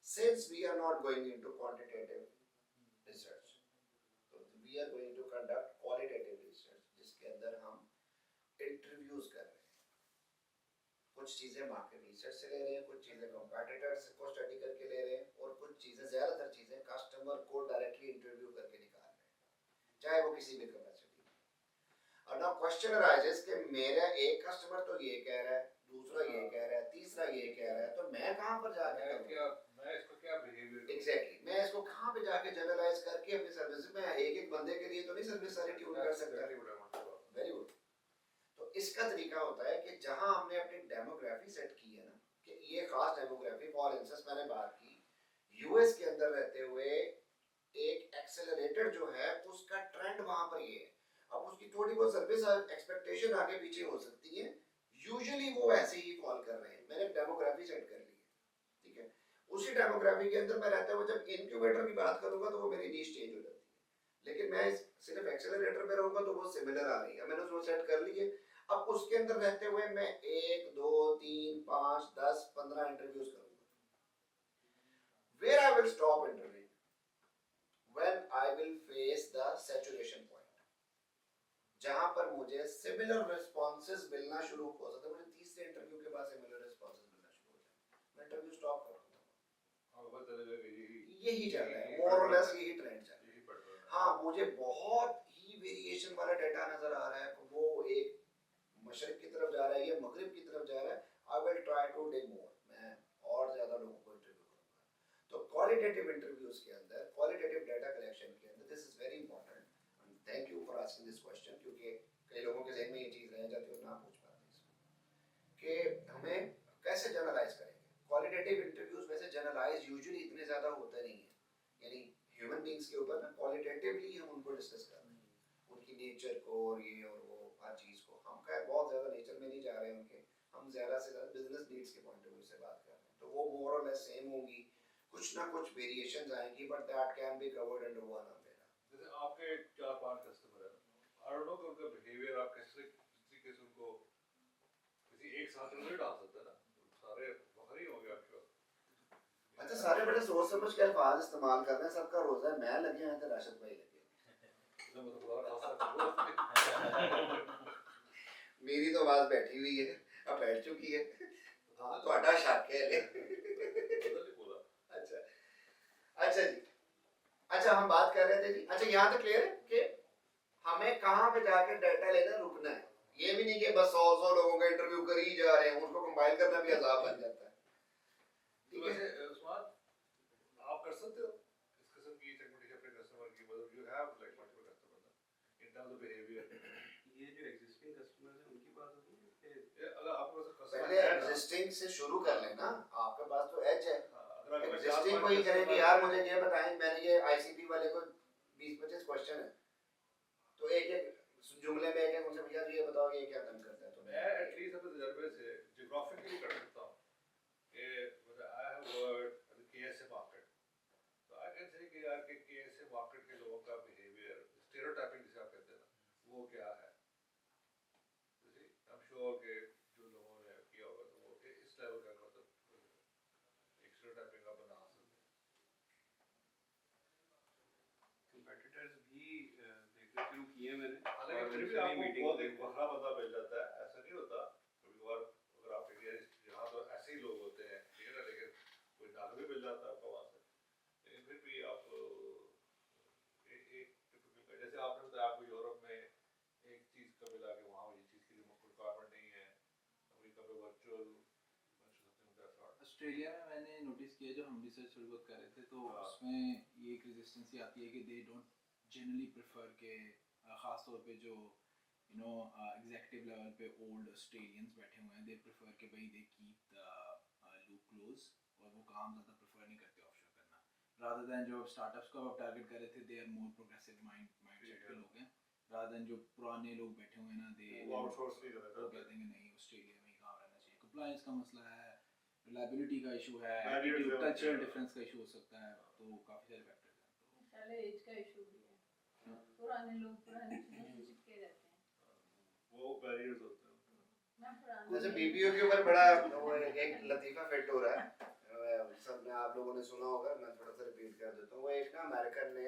Since we are not going into quantitative research, तो we are going to conduct qualitative research, जिसके अंदर हम इंटरव्यूज कर रहे हैं, कुछ चीजें मार्केट रिसर्च से ले रहे हैं, कुछ चीजें कंपटीटर्स को स्टडी करके ले रहे हैं, और कुछ चीजें, ज्यादातर चीजें कस्टमर को डायरेक्टली इंटरव्यू करके निकाल रहे हैं, चाहे वो किसी भी कैपेसिटी में। और नाउ क्वेश्चन अराइजेस कि मेरा एक कस्टमर तो ये कह रहा है, दूसरा ये कह रहा है, तीसरा ये कह रहा है, तो मैं कहां पर जाके मैं इसको क्या बिहेवियर एग्जैक्टली मैं इसको कहां पे जाके जनरलाइज करके अपनी सर्विस में एक बंदे के लिए तो नहीं सर्विस सारी ट्यून कर सकता। Very good. तो इसका तरीका होता है कि जहां हमने अपनी डेमोग्राफी सेट की है ना, कि ये खास डेमोग्राफी, फॉर इंस्टेंस मैंने बात की यूएस के अंदर रहते हुए एक एक्सेलरेटर जो है उसका ट्रेंड वहां पर ये है, अब उसकी थोड़ी बहुत सर्विस एक्सपेक्टेशन आगे पीछे हो सकती है, यूजुअली वो ऐसे ही फॉल कर रहे हैं, मैंने डेमोग्राफी सेट कर ली है, ठीक है। उसी डेमोग्राफी के अंदर मैं रहता हूँ, जब इनक्यूबेटर की बात करूंगा तो वो मेरी नीश चेंज हो जाती है, लेकिन मैं सिर्फ एक्सेलरेटर में रहूंगा तो वो सिमिलर आ रही है, मैंने उसको सेट कर ली है। अब उसके अंदर रहते हुए मैं 1 2 3 5 10 15 इंटरव्यूज करूंगा। Where I will stop interviewing when I will face the saturation point, जहां पर मुझे सिमिलर रिस्पॉन्सेज मिलना शुरू हो सकता है, मुझे तीसरे इंटरव्यू के बाद सिमिलर रिस्पॉन्सेज मिलना शुरू हो जाए, मैं इंटरव्यू स्टॉप कर दूंगा। यही चल रहा है, मोर और लेस यही ट्रेंड चल रहा है। हाँ, मुझे बहुत ही वेरिएशन वाला डाटा नजर आ रहा है, वो एक मशरिक की तरफ जा रहा है, ये मगरिब की तरफ जा रहा है, I will try to dig more, मैं और ज्यादा लोगों को इंटरव्यू करूंगा। तो क्वालिटेटिव इंटरव्यूज के अंदर, क्वालिटेटिव डाटा कलेक्शन के अंदर, this is very important, and thank you for asking this question, क्योंकि कई लोगों के ज़हन में ये चीज रह जाती है और ना पूछ पाते इसको कि हमें कैसे जनरलाइज करेंगे। क्वालिटेटिव इंटरव्यूज वैसे जनरलाइज यूजुअली इतने ज्यादा होते नहीं है, यानी ह्यूमन बीइंग्स के ऊपर ना क्वालिटेटिवली हम उनको डिस्कस कर रहे हैं, उनकी नेचर को और ये और वो हर चीज को, हम क्या बहुत ज्यादा नेचर में नहीं जा रहे हैं उनके, हम ज्यादा से ज्यादा बिजनेस नीड्स के पॉइंट ऑफ व्यू से बात कर रहे हैं, तो वो मोर और लेस सेम होंगी, कुछ ना कुछ वेरिएशंस आएंगी, but that can be covered under one umbrella. जैसे आपके 4-5 कस्टमर है, आई डोंट नो कि उनका बिहेवियर आप कैसे तरीके से उनको किसी एक साथ में नहीं डाल सकते ना, सारे बखरी हो गए आपके पास। अच्छा, सारे बड़े सोच समझ के अल्फाज इस्तेमाल कर रहे हैं, सबका रोजा है, मैं लगे हैं तो राशिद भाई लगे, मेरी तो आवाज बैठी हुई है, अब बैठ चुकी है, हाँ ਤੁਹਾਡਾ शक है। अच्छा जी, अच्छा हम बात कर रहे थे जी, अच्छा यहाँ तक क्लियर है कि हमें कहाँ पे जाकर डाटा लेना रुकना है, ये भी नहीं कि बस 100 लोगों का इंटरव्यू कर ही जा रहे हैं, उसको कंपाइल करना भी अजाब बन जाता है। ठीक है उस्मान, आप कर सकते हो इस किस्म की सेगमेंटेशन अपने कस्टमर की, मतलब you have like multiple customer ना इन टर्म्स ऑफ बिहेवियर, ये जो एग्जिस्टिंग कस्टमर्स हैं उनकी बात होती है कि अगर आपके पास कस्टमर पहले एग्जिस्टिंग से शुरू कर लेना, आपके पास तो एज है, अगर एग्जिस्टिंग को ही करें कि यार मुझे ये बताएं, मैंने ये आईसीपी वाले को 20-25 क्वेश्चन है, तो एक एक जुमले में एक एक उनसे भैया ये बताओ कि ये क्या काम करता है, तो मैं एटलीस्ट अपने तजर्बे से जियोग्राफिकली कर सकता हूँ कि I have worked in KSA market, तो आई कैन से कि यार के केएसए मार्केट के लोगों का बिहेवियर स्टीरियोटाइपिंग जिसे आप कहते हैं ना वो क्या है। आई एम श्योर कि जो लोगों ने किया होगा तो वो इस लेवल का मतलब एक स्टीरियोटाइपिंग का बना सकते हैं। कंपेटिटर्स भी देखने शुरू किए मैंने, हालांकि और फिर भी उनसे आपको मीटिंग बहुत एक बड़ा बंदा मिल जाता है, ऐसा नहीं होता कभी कभार। अगर आप इंडिया यहाँ तो ऐसे ही लोग होते हैं ठीक है ना, लेकिन कोई नाम भी मिल जाता है आपको वहाँ से, लेकिन फिर भी आप एक जैसे आपने बताया आपको यूरोप में एक चीज़ का मिला कि वहाँ ये चीज़ की रिक्वायरमेंट नहीं है, अमेरिका में वर्चुअल ऑस्ट्रेलिया में मैंने नोटिस किया, जो हम रिसर्च थोड़ी बहुत कर रहे थे, तो हाँ। उसमें ये एक रेजिस्टेंसी आती है कि दे डोंट जनरली प्रेफर के ख़ास तौर पे जो एग्जीक्यूटिव लेवल पे ओल्ड ऑस्ट्रेलियंस बैठे हुए हैं, दे प्रेफर के भाई they keep the loop close, और वो काम ज़्यादा प्रेफर नहीं करते ऑफशोर करना, रादर दैन जो स्टार्टअप्स को आप टारगेट कर रहे थे, they are more progressive mindset के लोग हैं, रादर दैन जो पुराने लोग बैठे हुए हैं ना, दे वो आउटसोर्स नहीं करना वो चाहते। कहते हैं कि नहीं ऑस्ट्रेलिया में ही काम रहना चाहिए, कंप्लायंस का मसला है, रिलायबिलिटी का इशू है, Barriers एटीट्यूड हैं कल्चरल उनके। डिफरेंस का इशू हो सकता है, तो काफ़ी सारे फैक्टर्स हैं। साले एज का इशू भी है, पुराने लोग पुरानी चीजों से चिपके रहते हैं वो बैरियर्स होते हैं। ना, पुराने जैसे बीपीओ के ऊपर बड़ा वो एक लतीफा फिट हो रहा है, सब में आप लोगों ने सुना होगा, मैं थोड़ा सा रिपीट कर देता हूँ। वो एक ना अमेरिकन ने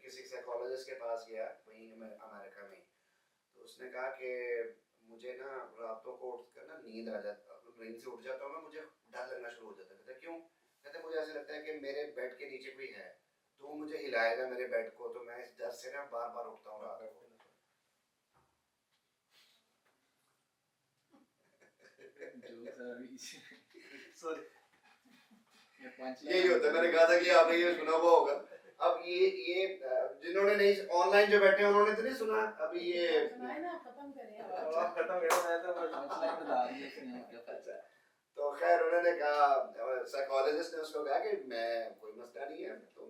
किसी साइकोलॉजिस्ट के पास गया वहीं अमेरिका में, तो उसने कहा कि मुझे ना रातों को उठकर ना नींद आ जाता, नींद से उठ जाता हूँ मैं, मुझे डर लगना शुरू हो जाता है। कहते क्यों? कहते मुझे ऐसा लगता है कि मेरे बेड के नीचे कोई है, तो वो मुझे हिलाएगा मेरे बेड को, तो मैं इस डर से ना बार बार उठता हूँ रात को। यही होता है, मैंने कहा था कि आपने ये सुना हुआ होगा। अब ये जिन्होंने नहीं ऑनलाइन जो बैठे हैं उन्होंने तो नहीं सुना अभी ये सुनाए ना, खत्म करें अब। अब आप खत्म करो, मैं तो बस पंचलाइन बता रही है उसने, क्या पता। तो खैर उन्होंने कहा, साइकोलॉजिस्ट ने उसको कहा कि मैं कोई मसला नहीं है, तुम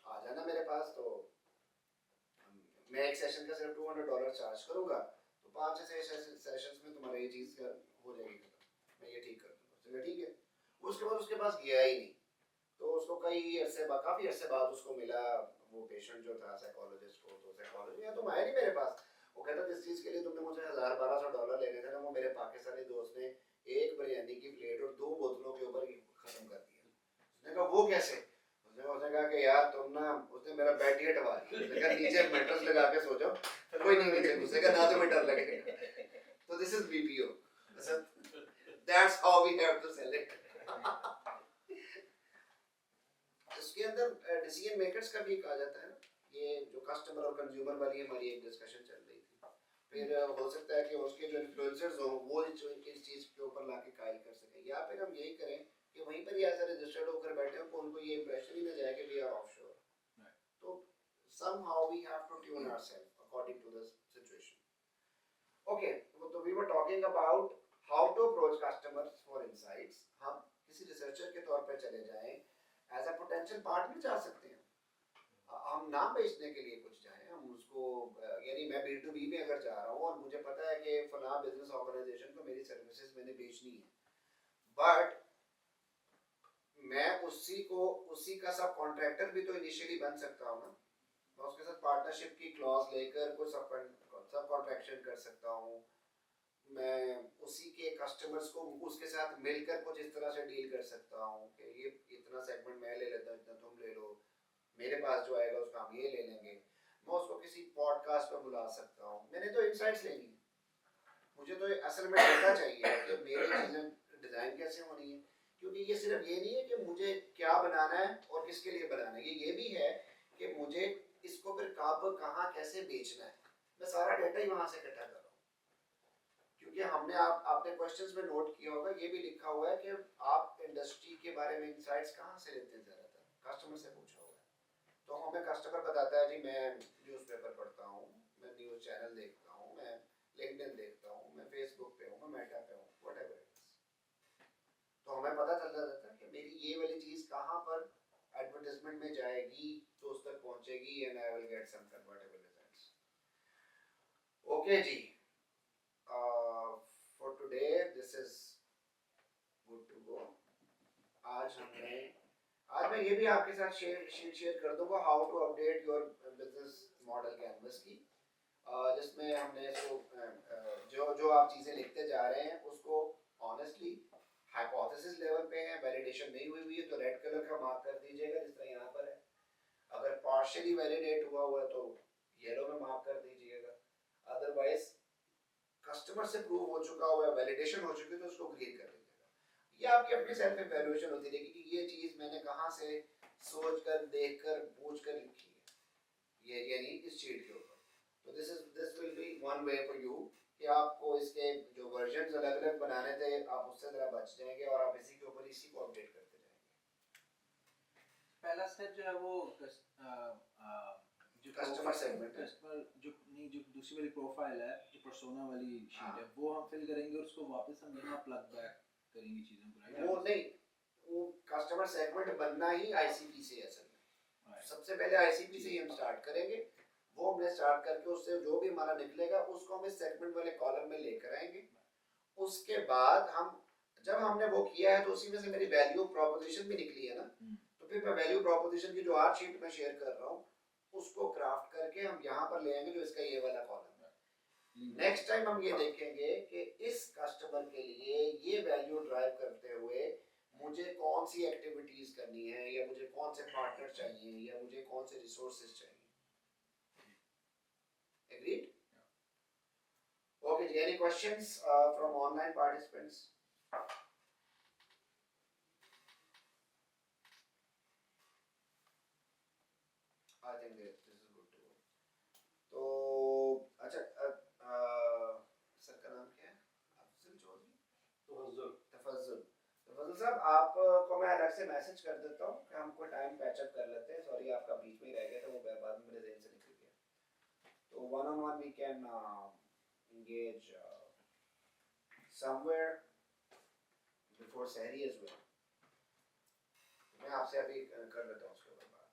आ जाना मेरे पास, तो मैं एक सेशन का सिर्फ $200 चार्ज करूंगा, तो 5 से 6 सेशंस में तुम्हारी ये चीज़ हो जाएगी, मैं ये ठीक कर दूंगा। ठीक है। उसके बाद उसके पास गया ही नहीं, तो उसको काफ़ी अरसे बाद उसको मिला वो पेशेंट जो था साइकोलॉजिस्ट को, तो साइकोलॉजिस्ट या तुम आए नहीं मेरे पास, वो कहता जिस चीज़ के लिए तुमने मुझे $1000-1200 लेने थे ना, वो मेरे पाकिस्तानी दोस्त ने एक बिरयानी की प्लेट और 2 बोतलों के ऊपर ही खत्म कर दिया। उसने कहा वो कैसे? उसने कहा कि यार तुम ना, उसने मेरा बेड ही हटवा दिया, उसने कहा नीचे मैट्रेस लगा के सो जाओ, कोई नहीं नीचे घुसेगा ना, तुम्हें डर लगेगा। तो this is BPO, that's how we have to sell it. इसके अंदर डिसीजन मेकर्स का भी कहा जाता है ना, ये जो कस्टमर और कंज्यूमर वाली हमारी एक डिस्कशन चल रही थी, फिर हो सकता है कि उसके जो इन्फ्लुएंसर्स हों वो इस चीज़ के ऊपर लाके कायल कर सकें, या फिर हम यही करें कि वहीं पर ही ऐसा रजिस्टर्ड होकर बैठे हो, उनको ये इंप्रेशन ही ना जाए कि वी आर ऑफशोर। तो somehow we have to tune ourselves according to the situation. Okay, तो we were talking about how to approach customers for insights. हम किसी रिसर्चर के तौर पर चले जाएं, एज अ पोटेंशियल पार्टनर जा सकते हैं, हम नाम बेचने के लिए कुछ जाएं, हम उसको यानी मैं B2B में अगर जा रहा हूँ और मुझे पता है कि फलां बिजनेस ऑर्गेनाइजेशन को मेरी सर्विसेज मैंने बेचनी है, बट मैं उसी का सब कॉन्ट्रैक्टर भी तो इनिशियली बन सकता हूँ ना, मैं उसके साथ पार्टनरशिप की क्लॉज लेकर कुछ सब कॉन्ट्रैक्शन कर सकता हूँ, मैं उसी के कस्टमर्स को उसके साथ मिलकर कुछ इस तरह से डील कर सकता हूँ कि ये इतना सेगमेंट मैं ले लेता हूँ, इतना तुम ले लो, मेरे पास जो आएगा उसका हम ये ले लेंगे, मैं उसको किसी पॉडकास्ट पर बुला सकता हूँ। मैंने तो इनसाइट्स लेनी है, मुझे तो असल में डेटा चाहिए कि मेरी चीज़ें डिज़ाइन कैसे होनी है, क्योंकि ये सिर्फ ये नहीं है कि मुझे क्या बनाना है और किसके लिए बनाना है, ये भी है कि मुझे इसको फिर कब कहाँ कैसे बेचना है, मैं सारा डेटा ही वहाँ से इकट्ठा कर रहा हूँ। क्योंकि हमने आपने क्वेश्चंस में नोट किया होगा, ये भी लिखा हुआ है कि आप इंडस्ट्री के बारे में इंसाइट्स कहाँ से लेते हैं, ज़्यादातर कस्टमर से पूछा हुआ है, तो हमें कस्टमर बताता है जी मैं न्यूज़पेपर पढ़ता हूँ, मैं न्यूज़ चैनल देखता हूँ, मैं लिंक्डइन देखता हूँ, मैं फेसबुक पे हूँ, मैं मेटा पे हूँ, व्हाटएवर इट इज, तो हमें पता चल जाता है कि मेरी ये वाली चीज़ कहाँ पर एडवर्टाइजमेंट में जाएगी, ओके जी, for today this is good to go. आज मैं ये भी आपके साथ शेयर कर दूंगा how to update your business model canvas की, जिसमें हमने जो आप चीज़ें लिखते जा रहे हैं उसको ऑनेस्टली हाइपोथेसिस लेवल पे है, वैलिडेशन नहीं हुई है तो रेड कलर का मार्क कर दीजिएगा जिस तरह यहाँ पर है। अगर पार्शियली वैलिडेट हुआ है तो येलो में मार्क कर दीजिएगा। अदरवाइज कस्टमर से प्रूव हो चुका हुआ है, वैलिडेशन हो चुकी है तो उसको ग्रीन कर दीजिएगा। ये आपकी अपनी सेल्फ इवैल्यूएशन होती रहेगी कि ये चीज़ मैंने कहाँ से सोच कर, देख कर, पूछ कर लिखी है, ये यानी इस शीट के ऊपर। तो this will be one way for you कि आपको इसके जो वर्जन्स अलग अलग बनाने थे आप उससे ज़रा बच जाएंगे और आप इसी के ऊपर इसी को अपडेट करते जाएंगे। पहला स्टेप जो है वो जो कस्टमर सेगमेंट है, कस्टमर जो नहीं, जो दूसरी वाली प्रोफाइल है, जो पर्सोना वाली शीट है, वो हम फिल करेंगे और उसको वापस हम यहाँ प्लग बैक करेंगे चीज़ों को, राइट? वो नहीं, वो कस्टमर सेगमेंट बनना ही आईसीपी से है असल में। सबसे पहले आईसीपी से ही हम स्टार्ट करेंगे, वो हमने स्टार्ट करके उससे जो भी हमारा निकलेगा उसको हम इस सेगमेंट वाले कॉलम में लेकर आएंगे। उसके बाद हम जब हमने वो किया है तो उसी में से मेरी वैल्यू प्रोपोजिशन भी निकली है ना, तो फिर मैं वैल्यू प्रोपोजिशन की जो आर शीट में शेयर कर रहा हूँ उसको क्राफ्ट करके हम यहाँ पर ले आएंगे जो इसका ये वाला कॉलम है। नेक्स्ट टाइम हम ये देखेंगे कि इस कस्टमर के लिए ये वैल्यू ड्राइव करते हुए मुझे कौन सी एक्टिविटीज करनी है, या मुझे कौन से पार्टनर चाहिए, या मुझे कौन से रिसोर्सेज चाहिए। Agreed? Okay, any questions from online participants? I think that this is good to go. तो अच्छा, सर का नाम क्या है? अफजल चौधरी? तफज्जुल साहब, आपको मैं अलग से मैसेज कर देता हूँ कि हमको टाइम पैचअप कर लेते हैं। सॉरी आपका बीच में ही रह गया था, वो बाद में मेरे ज़हन से निकल गया। तो one on one we can engage somewhere before सहरी as well. मैं आपसे अभी कर लेता हूँ उसके बाद बात।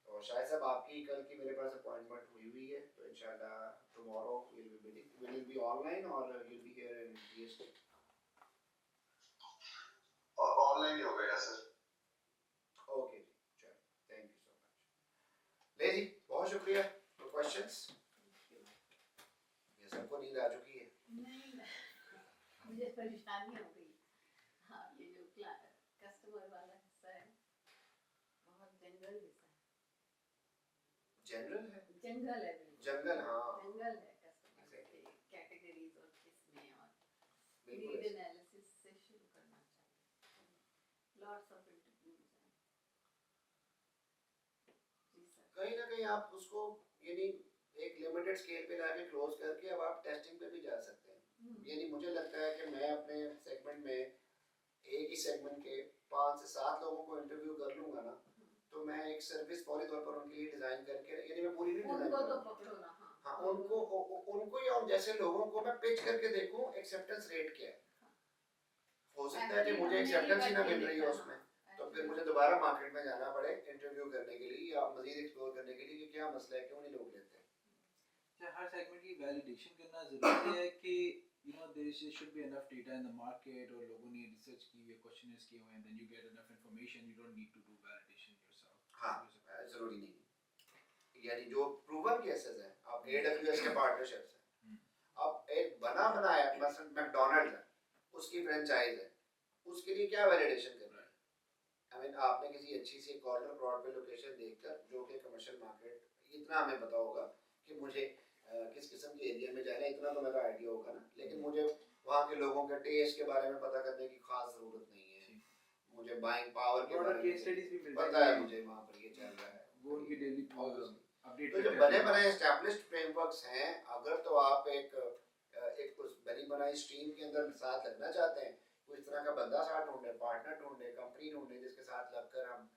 तो शायद साहब आपकी कल की मेरे पास अपॉइंटमेंट हुई है, तो इंशाल्लाह tomorrow will you be online or you'll be here in PST? और ऑनलाइन ही हो गया सर। ओके जी, चलो, थैंक यू सो मच। ले जी, बहुत शुक्रिया। तो क्वेश्चंस? ये सबको नींद आ चुकी है? नहीं, मुझे परेशानी हो गई। हाँ, ये जो कस्टमर वाला हिस्सा है बहुत जंगल हिस्सा है। जनरल है? जंगल है बिल्कुल। जंगल, हाँ। जंगल है कस्टमर के कैटेगरीज और किस्में और बिल्कुल नीड ऐसे। एनालिसिस से शुरू करना चाहिए। लॉट्स ऑफ इंटरव्यूज हैं। जी सर। कहीं ना कहीं आप उसको यानी एक लिमिटेड स्केल पे लाके क्लोज करके अब आप टेस्टिंग पे भी जा सकते हैं। यानी मुझे लगता है कि मैं अपने सेगमेंट में एक ही सेगमेंट के 5 से 7 लोगों को इंटरव्यू कर लूंगा ना, तो मैं एक सर्विस फौरी तौर पर उनके लिए डिजाइन करके, यानी मैं पूरी नहीं डिजाइन उनको तो करूंगा, पकड़ो ना। हाँ, हाँ उनको या उन जैसे लोगों को मैं पिच करके देखूं एक्सेप्टेंस रेट क्या है। हो सकता है कि मुझे एक्सेप्टेंस ही ना मिल रही हो उसमें, तो फिर मुझे दोबारा मार्केट में जाना पड़े इंटरव्यू करने के लिए या मजीद एक्सप्लोर करने के लिए कि क्या मसला है, क्यों नहीं लोग लेते हैं। हर सेगमेंट की वैलिडेशन करना ज़रूरी है कि you know there should be enough data in the market, और लोगों ने रिसर्च की हुई है, क्वेश्चनर्स किए हुए हैं, then you get enough information, you don't need to do validation yourself। हाँ, जरूरी नहीं। यानी जो प्रूवन केसेस हैं, आप AWS के पार्टनरशिप्स हैं, अब एक बना बनाया मसलन मैकडॉनल्ड्स है, उसकी फ्रेंचाइज है, उसके लिए क्या वैलिडेशन करना है? आई मीन आपने किसी अच्छी सी कॉर्नर प्लॉट पे लोकेशन देखकर, जो कि कमर्शियल मार्केट, इतना हमें पता होगा कि मुझे किस किस्म के एरिया में जाना है, इतना तो मेरा आइडिया होगा ना, लेकिन मुझे वहाँ के लोगों के टेस्ट के बारे में पता करने की खास जरूरत नहीं है। मुझे बाइंग पावर के बारे केस स्टडीज भी में मिलते पता है, मुझे वहाँ पर ये चल रहा है, वो उनकी डेली अपडेट। तो जो बने बनाए एस्टैब्लिश्ड फ्रेमवर्क्स हैं, अगर तो आप एक उस बनी बनाई स्ट्रीम के अंदर साथ लगना चाहते हैं, तो इस तरह का बंदा साथ ढूंढे, पार्टनर ढूंढे, कंपनी ढूंढे जिसके साथ लगकर हम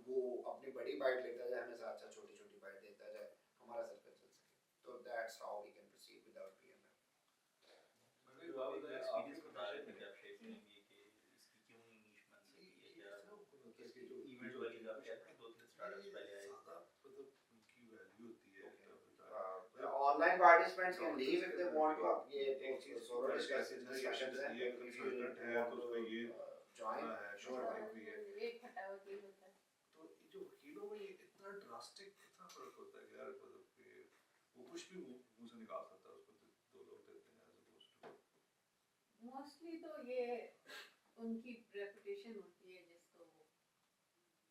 वो अपनी बड़ी बाइट लेता जाए, हमें साथ साथ छोटी छोटी बाइट देता जाए, हमारा सर्कल चल सके। तो that's how we can proceed without PMF। तो आप अगर एक्सपीरियंस बता रहे थे कि आप शेयर करेंगे कि इसकी क्यों नहीं नीश बन सकी है, क्या किसके जो इवेंट वाली आप कहते हैं 2-3 स्टार्टअप्स पहले आए, मतलब उनकी वैल्यू होती है। Online participant participants can leave if they want to. आप ये solo discussions हैं, ये if you consultant है want तो उसका ये join, है, sure. consultant भी है। एक फटा वकील होता है। तो ये जो वकीलों में ये इतना ड्रास्टिक इतना फर्क होता है कि यार मतलब कि वो कुछ भी मुंह से निकाल सकता है, उसको दो लोग देते हैं as opposed to मोस्टली तो ये उनकी रेपुटेशन होती है जिसको वो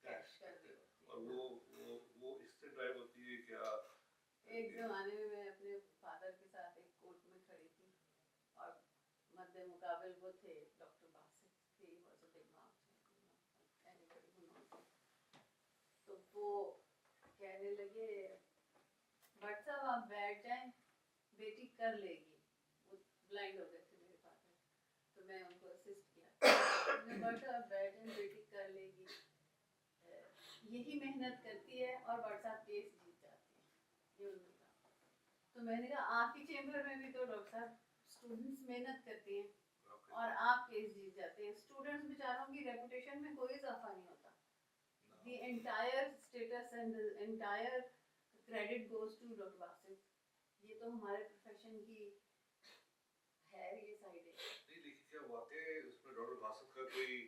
कैश कर रही होती है। और वो इससे ड्राइव होती है क्या? एक ज़माने में मैं अपने फादर के साथ एक कोर्ट में खड़ी थी और मद्दे मुकाबिल वो थे doctor Basit, he was a big mouth, anybody who knows him. तो वो कहने लगे भट्ट साहब आप बैठ जाएं, बेटी कर लेगी। वो ब्लाइंड हो गए थे मेरे फादर, तो मैं उनको असिस्ट किया। भट्ट साहब बैठ जाएं, बेटी कर लेगी, यही मेहनत करती है और भट्ट साहब केस जीत जाती है, ये उन्होंने कहा। तो मैंने कहा आपकी चेंबर में भी तो डॉक्टर साहब स्टूडेंट्स मेहनत करते हैं और आप केस जीत जाते हैं। स्टूडेंट्स बेचारों की रेपुटेशन में कोई इजाफा नहीं होता। The entire status and the entire credit goes to Dr. Basit. ये तो हमारे प्रोफेशन की है ये साइड है। नहीं लेकिन क्या वाकई उसमें डॉक्टर बासित का कोई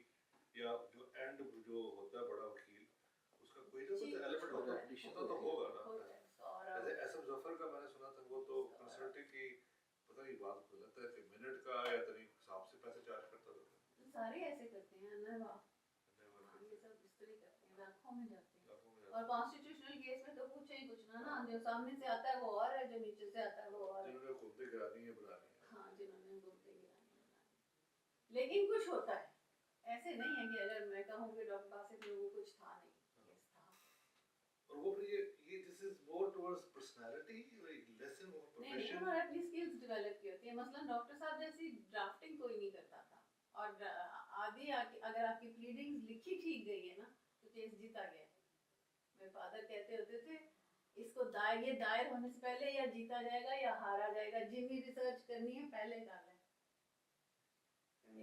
या जो एंड जो होता है बड़ा वकील उसका कोई ना कोई एलिमेंट होता है तो होगा ना। जैसे एसएम जफर का मैंने सुना था वो तो कंसल्टिंग की पता नहीं बात गलत है कि मिनट का या तरीके हिसाब से पैसे चार्ज करता था। सारे ऐसे करते हैं ना, ये सब इस तरह करते हैं, लाखों में जाते हैं। लाखों में और कॉन्स्टिट्यूशनल केस में तो पूछे ही कुछ ना, जो सामने से आता है वो और है, जो नीचे से आता है वो और है। जिन्होंने खुदे गिरानी है बनानी है। हाँ, जिन्होंने गुर्दे गिरानी है। लेकिन कुछ होता है, ऐसे नहीं है कि अगर मैं कहूँ कि डॉक्टर बासित में वो कुछ था नहीं, केस था। और वो फिर ये this is more towards personality less in more नहीं, प्रोफेशन। उन्होंने अपनी स्किल्स डेवलप की होती है। मसलन डॉक्टर साहब जैसी ड्राफ्टिंग कोई नहीं करता था, और आदि अगर आपकी प्लीडिंग्स लिखी ठीक गई है ना तो केस जीता गया। मेरे फादर कहते होते थे इसको ये दायर होने से पहले या जीता जाएगा या हारा जाएगा, जितनी रिसर्च करनी है पहले कर लें।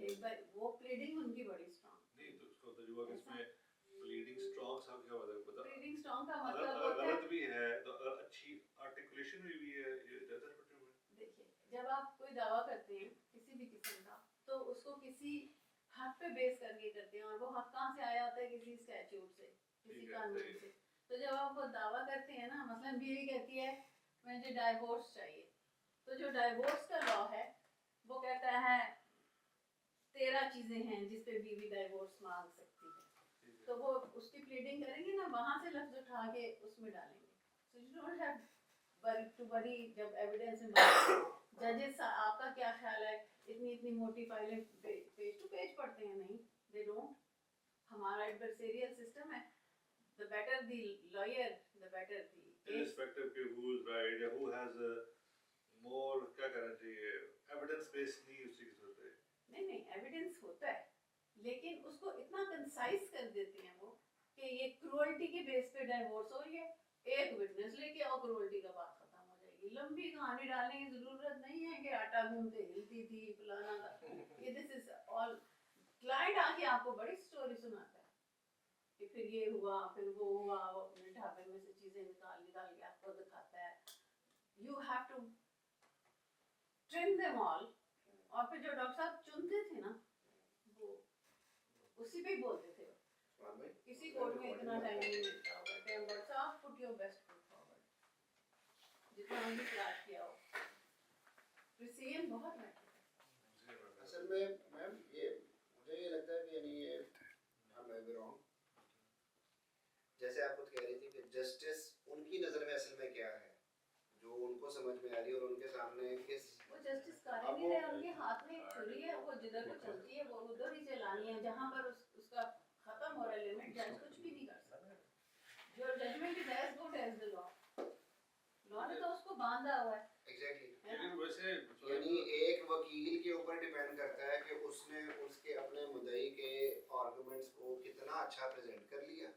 एक बार वो प्लीडिंग उनकी बड़ी स्ट्रांग। नहीं तो उसका तजुर्बा कि इसमें प्लीडिंग स्ट्रांग सा क्या मतलब बता। प्लीडिंग स्ट्रांग का अगर मतलब अगर होता है, गलत भी है तो अगर अच्छी आर्टिकुलेशन में भी है ये ज्यादा बेटर है। देखिए जब आप कोई दावा करते हैं किसी भी किस्म का तो उसको किसी हक पे बेस करके करते हैं, और वो हक कहाँ से आया होता है, किसी स्टैट्यूट से, किसी कानून से। तो जब आप वो दावा करते हैं ना, मसलन बीवी कहती है मुझे डाइवोर्स चाहिए, तो जो डाइवोर्स का लॉ है वो कहता है 13 चीजें हैं जिस पे बीवी डाइवोर्स मांग सकती है। तो वो उसकी प्लीडिंग करेंगे ना, वहां से लफ्ज उठा के उसमें डालेंगे। So you don't have to worry जब एविडेंस में जजेस आपका क्या ख्याल है, इतनी मोटी फाइलें पेज टू पेज पढ़ते हैं? नहीं, दे डोंट। हमारा एडवर्सरियल सिस्टम है, the better the lawyer the better the case. irrespective के who is right या who has more क्या करना चाहिए एविडेंस बेस्ड नहीं उसी की जरूरत है। नहीं, एविडेंस होता है लेकिन उसको इतना कंसाइज कर देते हैं वो कि ये क्रूअल्टी के बेस पे डाइवोर्स हो रही है, एक विटनेस लेके आओ, क्रूअल्टी का बात खत्म हो जाएगी। लंबी कहानी डालने की जरूरत नहीं है कि आटा गूंदते हिलती थी फलाना का। ये दिस इज ऑल क्लाइंट आके आपको बड़ी स्टोरी सुनाता है कि फिर ये हुआ फिर वो हुआ, वो अपने ढाबे में से चीजें निकाल के आपको दिखाता है। You have to trim them all. और फिर जो डॉक्टर साहब चुनते थे ना वो उसी पे ही बोलते थे। किसी कोर्ट में इतना टाइम नहीं मिलता होगा कि डॉक्टर साहब put your best foot forward, जितना हमने क्लास किया हो। प्रिसीजन बहुत मैटर है। असल में मैम ये मुझे ये लगता है कि यानी ये मैं भी रॉन्ग, जैसे आप खुद कह रही थी कि जस्टिस उनकी नज़र में असल में क्या है जो उनको समझ में आ रही है और उनके सामने किस वो जस्टिस कर ही नहीं रहे, उनके हाथ में एक छुरी है, वो जिधर को चलती है वो उधर ही चलानी है, जहाँ पर उसका खत्म हो रहा है लिमिट, जज कुछ भी नहीं कर सकता। जो judgment is as good as the law ने तो उसको बांधा हुआ है। एग्जैक्टली। लेकिन वैसे यानी एक वकील के ऊपर डिपेंड करता है कि उसने उसके अपने मुद्दई के आर्गुमेंट्स को कितना अच्छा प्रेजेंट कर लिया।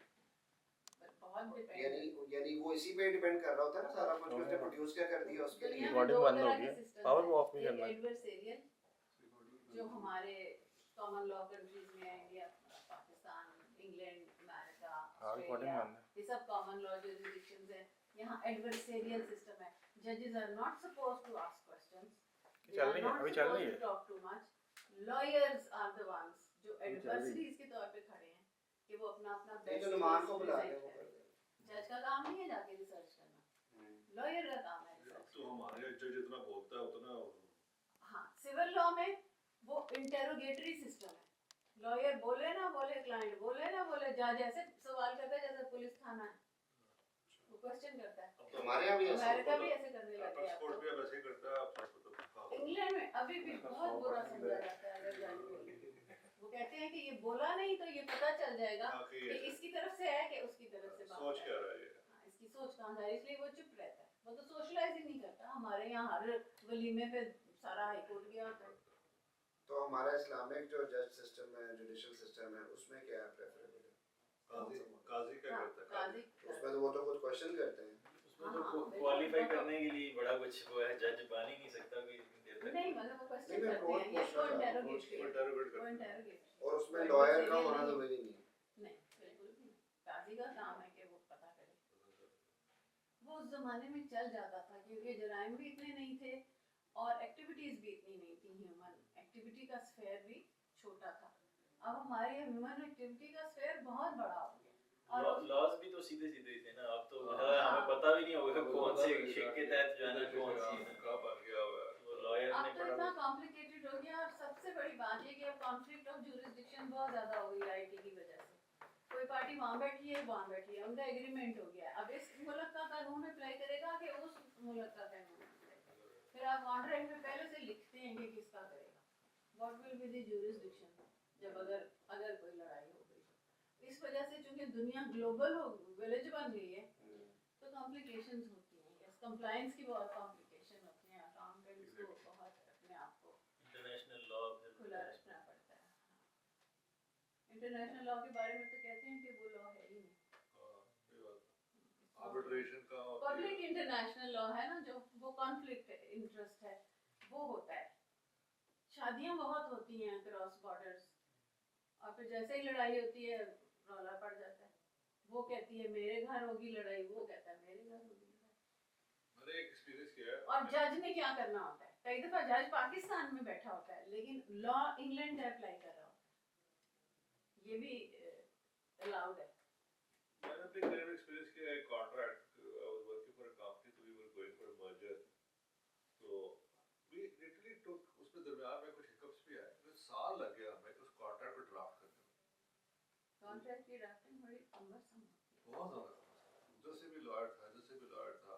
बहुत डिपेंड यानी वो इसी पे डिपेंड कर रहा होता है ना सारा कुछ, उसने प्रोड्यूस क्या कर दिया उसके लिए। रिकॉर्डिंग बंद हो गई, पावर को ऑफ नहीं करना। एडवर्सरियल जो हमारे कॉमन लॉ कंट्रीज में है, India, Pakistan, England, America, Australia, ये सब कॉमन लॉ जुरिसडिक्शंस है। यहाँ एडवर्सरियल सिस्टम है। Judges are not supposed to ask questions. They चल are रही है, not अभी चल रही supposed है। to talk too much. Lawyers are the ones जो अभी चल रही है। adversaries के तौर पे खड़े हैं कि वो अपना अपना नहीं best तो नुमान को case बुला present के वो करें। कर देंगे। जज का काम नहीं है जाके रिसर्च करना, लॉयर का काम है अब रिसर्च। तो हमारे जज जितना बोलता है उतना हाँ, सिविल लॉ में वो इंटेरोगेटरी सिस्टम है। लॉयर बोले ना बोले, क्लाइंट बोले ना बोले, जज ऐसे सवाल करता है जैसे पुलिस थाना है, वो क्वेश्चन करता है। अब तो हमारे यहाँ भी ऐसा अमेरिका होता भी है। ऐसे करने लगे अपेक्स हैं कोर्ट अब भी अब ऐसे ही करता है। अब तो इंग्लैंड में अभी भी बहुत बुरा समझा जाता है अगर जज बोले। वो कहते हैं कि ये बोला नहीं तो ये पता चल जाएगा बाकी कि इसकी तरफ से है कि उसकी तरफ से बात सोच है। क्या रहा है ये? हाँ, इसकी सोच कहाँ जा रही है, इसलिए वो चुप रहता है। वो तो सोशलाइज ही नहीं करता। हमारे यहाँ हर वलीमे पे सारा हाई कोर्ट गया होता है। तो हमारा इस्लामिक जो जज सिस्टम है, जुडिशियल सिस्टम है, उसमें क्या प्रेफरेबल है? काजी क्या हाँ, करता है? काजी उसमें तो वो तो कुछ क्वेश्चन करते हैं। उसमें तो हाँ, बिल्कुल, क्वालिफाई वो तो- करने के लिए बड़ा कुछ वो है, जज बन ही नहीं सकता कोई इतनी देर तक। नहीं मतलब वो नहीं, क्वेश्चन मैं करते हैं, ये पूछना वो चाह रहा हूँ, इंटेरोगेटरी वो है, इंटरोगेट वो करता है। इंटेरोगेटरी और उसमें वो लॉयर का adversarial होना नहीं है। जरूरी नहीं है। नहीं बिल्कुल भी नहीं। काजी का काम है कि वो पता करे। वो उस जमाने में चल जाता था क्योंकि जराइम भी इतने नहीं थे और एक्टिविटीज भी इतनी नहीं थी। ह्यूमन एक्टिविटी का स्फेयर भी छोटा था। अब हमारे ह्यूमन एक्टिविटी का स्फेयर बहुत बड़ा हो गया और उस- लॉज भी तो सीधे सीधे ही थे ना। अब तो हाँ। हमें पता भी नहीं होगा अब कौन पता से नहीं शिक के कि तहत जो है ना कौन सी है। कब बन गया हुआ है। वो लॉयर अब ने तो बड़ा इतना कॉम्प्लिकेटेड हो गया और सबसे बड़ी बात ये कि अब कॉन्फ्लिक्ट ऑफ जुरिसडिक्शन बहुत ज्यादा हो गई आईटी की वजह से। कोई पार्टी वहाँ बैठी है, वहाँ बैठी है, उनका एग्रीमेंट हो गया है। अब इस मुल्क का कानून अप्लाई करेगा कि उस मुल्क का कानून अप्लाई करेगा। फिर आप कॉन्ट्रैक्ट में पहले से लिखते हैं कि किसका करेगा, what will be the jurisdiction जब अगर कोई लड़ाई हो गई तो। इस वजह से चूंकि दुनिया ग्लोबल हो विलेज बन गई है तो कॉम्प्लिकेशंस होती हैं। यस, कंप्लायंस की बहुत कॉम्प्लिकेशन होती हैं। अकाउंटेंट्स को बहुत अपने आप को इंटरनेशनल लॉ खुला रखना पड़ता है। इंटरनेशनल लॉ के बारे में तो कहते हैं कि वो लॉ है ही नहीं। आर्बिट्रेशन का और पब्लिक इंटरनेशनल लॉ है ना, जो वो कॉन्फ्लिक्ट इंटरेस्ट है वो होता है। शादियां बहुत होती हैं क्रॉस बॉर्डर्स और फिर जैसे ही लड़ाई होती है रौला पड़ जाता है। वो कहती है मेरे घर होगी लड़ाई, वो कहता है मेरे घर होगी लड़ाई। मैंने एक एक्सपीरियंस किया है। और जज ने क्या करना होता है, कई दफा जज पाकिस्तान में बैठा होता है लेकिन लॉ इंग्लैंड का अप्लाई कर रहा होता है। ये भी अलाउड है। मैंने अपने करियर में एक्सपीरियंस किया है। Contract I was working for a company, तो we were going for a merger. तो वी लिटरली टुक, उसमें दरमियान में कुछ हिकअप्स भी आए। तो साल लग गया हमें उस कॉन्ट्रैक्ट को ड्राफ्ट करने में। कॉन्ट्रैक्ट की ड्राफ्टिंग बड़ी कमरसम होती है। बहुत ज़्यादा उधर से भी लॉयर था, इधर से भी लॉयर था।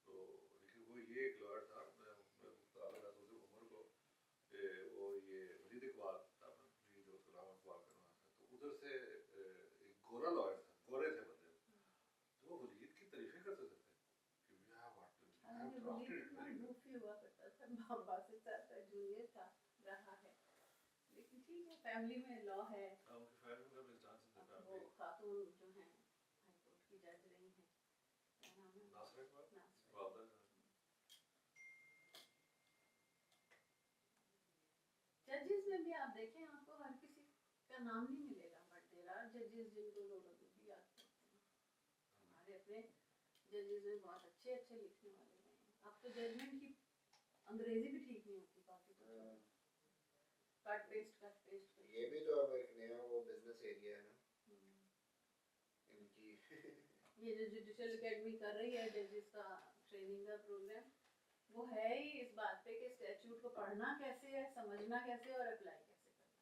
तो लेकिन वो ये एक लॉयर था, मैं बता रहा था उसे उम्र को वो ये वलीद इकबाल था, वलीद गुलाम इकबाल का नाम था। तो उधर से एक गोरा लॉयर था, गोरे थे बंदे, तो वो वलीद की तारीफें करते थे कि वी हैव हमारे ड्राफ्टेड वलीद इट इतना वेरी गुड। गोफी हुआ करता था, बासित साहब का जूनियर था, रहा है। लेकिन ठीक है, फैमिली में लॉ है। उनकी फैमिली का भी चांस थे। अब वो खातून जो हैं हाई कोर्ट की जज रही हैं, क्या नाम है उनका? नासर इकबाल नासर। वादा जजेस में भी आप देखें आपको हर किसी का नाम नहीं मिलेगा, बट देयर आर जजेस जिनको लोग अभी भी याद करते हैं। हमारे अपने जजेस में बहुत अच्छे अच्छे लिखने वाले हैं। अब तो जजमेंट की अंग्रेजी भी ठीक नहीं होती बाकी तो कट पेस्ट ये भी तो अब एक नया वो बिजनेस एरिया है ना इनकी। ये जो जुडिशियल एकेडमी कर रही है जजेस का ट्रेनिंग का प्रोग्राम, वो है ही इस बात पे कि स्टैट्यूट को पढ़ना कैसे है, समझना कैसे और अप्लाई कैसे करना है।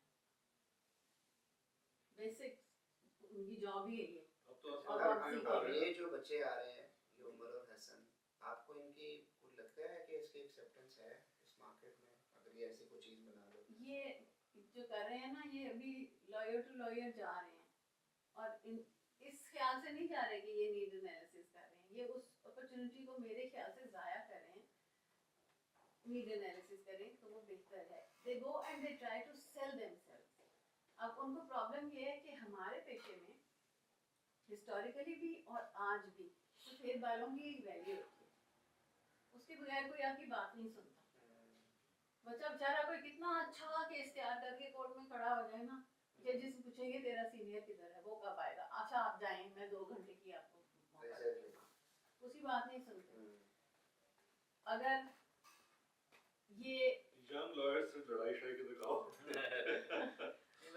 बेसिक्स उनकी जॉब ही है ये। अब तो और आसान आप है। सीखेंगे। ये जो बच्चे आ रहे हैं, ये उमर और हसन, आपको इनकी कुछ लगता है कि इसकी एक्सेप्टेंस है इस मार्केट में अगर ये ऐसी कोई चीज बना लो? ये जो कर रहे हैं ना, ये अभी लॉयर टू लॉयर जा रहे हैं और इस ख्याल से नहीं जा रहे कि ये नीड एनालिसिस कर रहे हैं। ये उस अपॉर्चुनिटी को मेरे ख्याल से जाया कर रहे हैं। नीड एनालिसिस करें तो वो बेहतर है। They go and they try to sell themselves. अब उनको प्रॉब्लम ये है कि हमारे पेशे में हिस्टोरिकली भी और आज भी सफेद बालों की वैल्यू होती है। उसके बगैर कोई आपकी बात नहीं सुनता। बच्चा बेचारा कोई कितना अच्छा केस तैयार करके कोर्ट में खड़ा हो जाए ना, जजेस पूछेंगे तेरा सीनियर किधर है, वो कब आएगा, अच्छा आप जाएं, मैं 2 घंटे की आपको मौका देता हूं। उसकी बात नहीं सुनते। अगर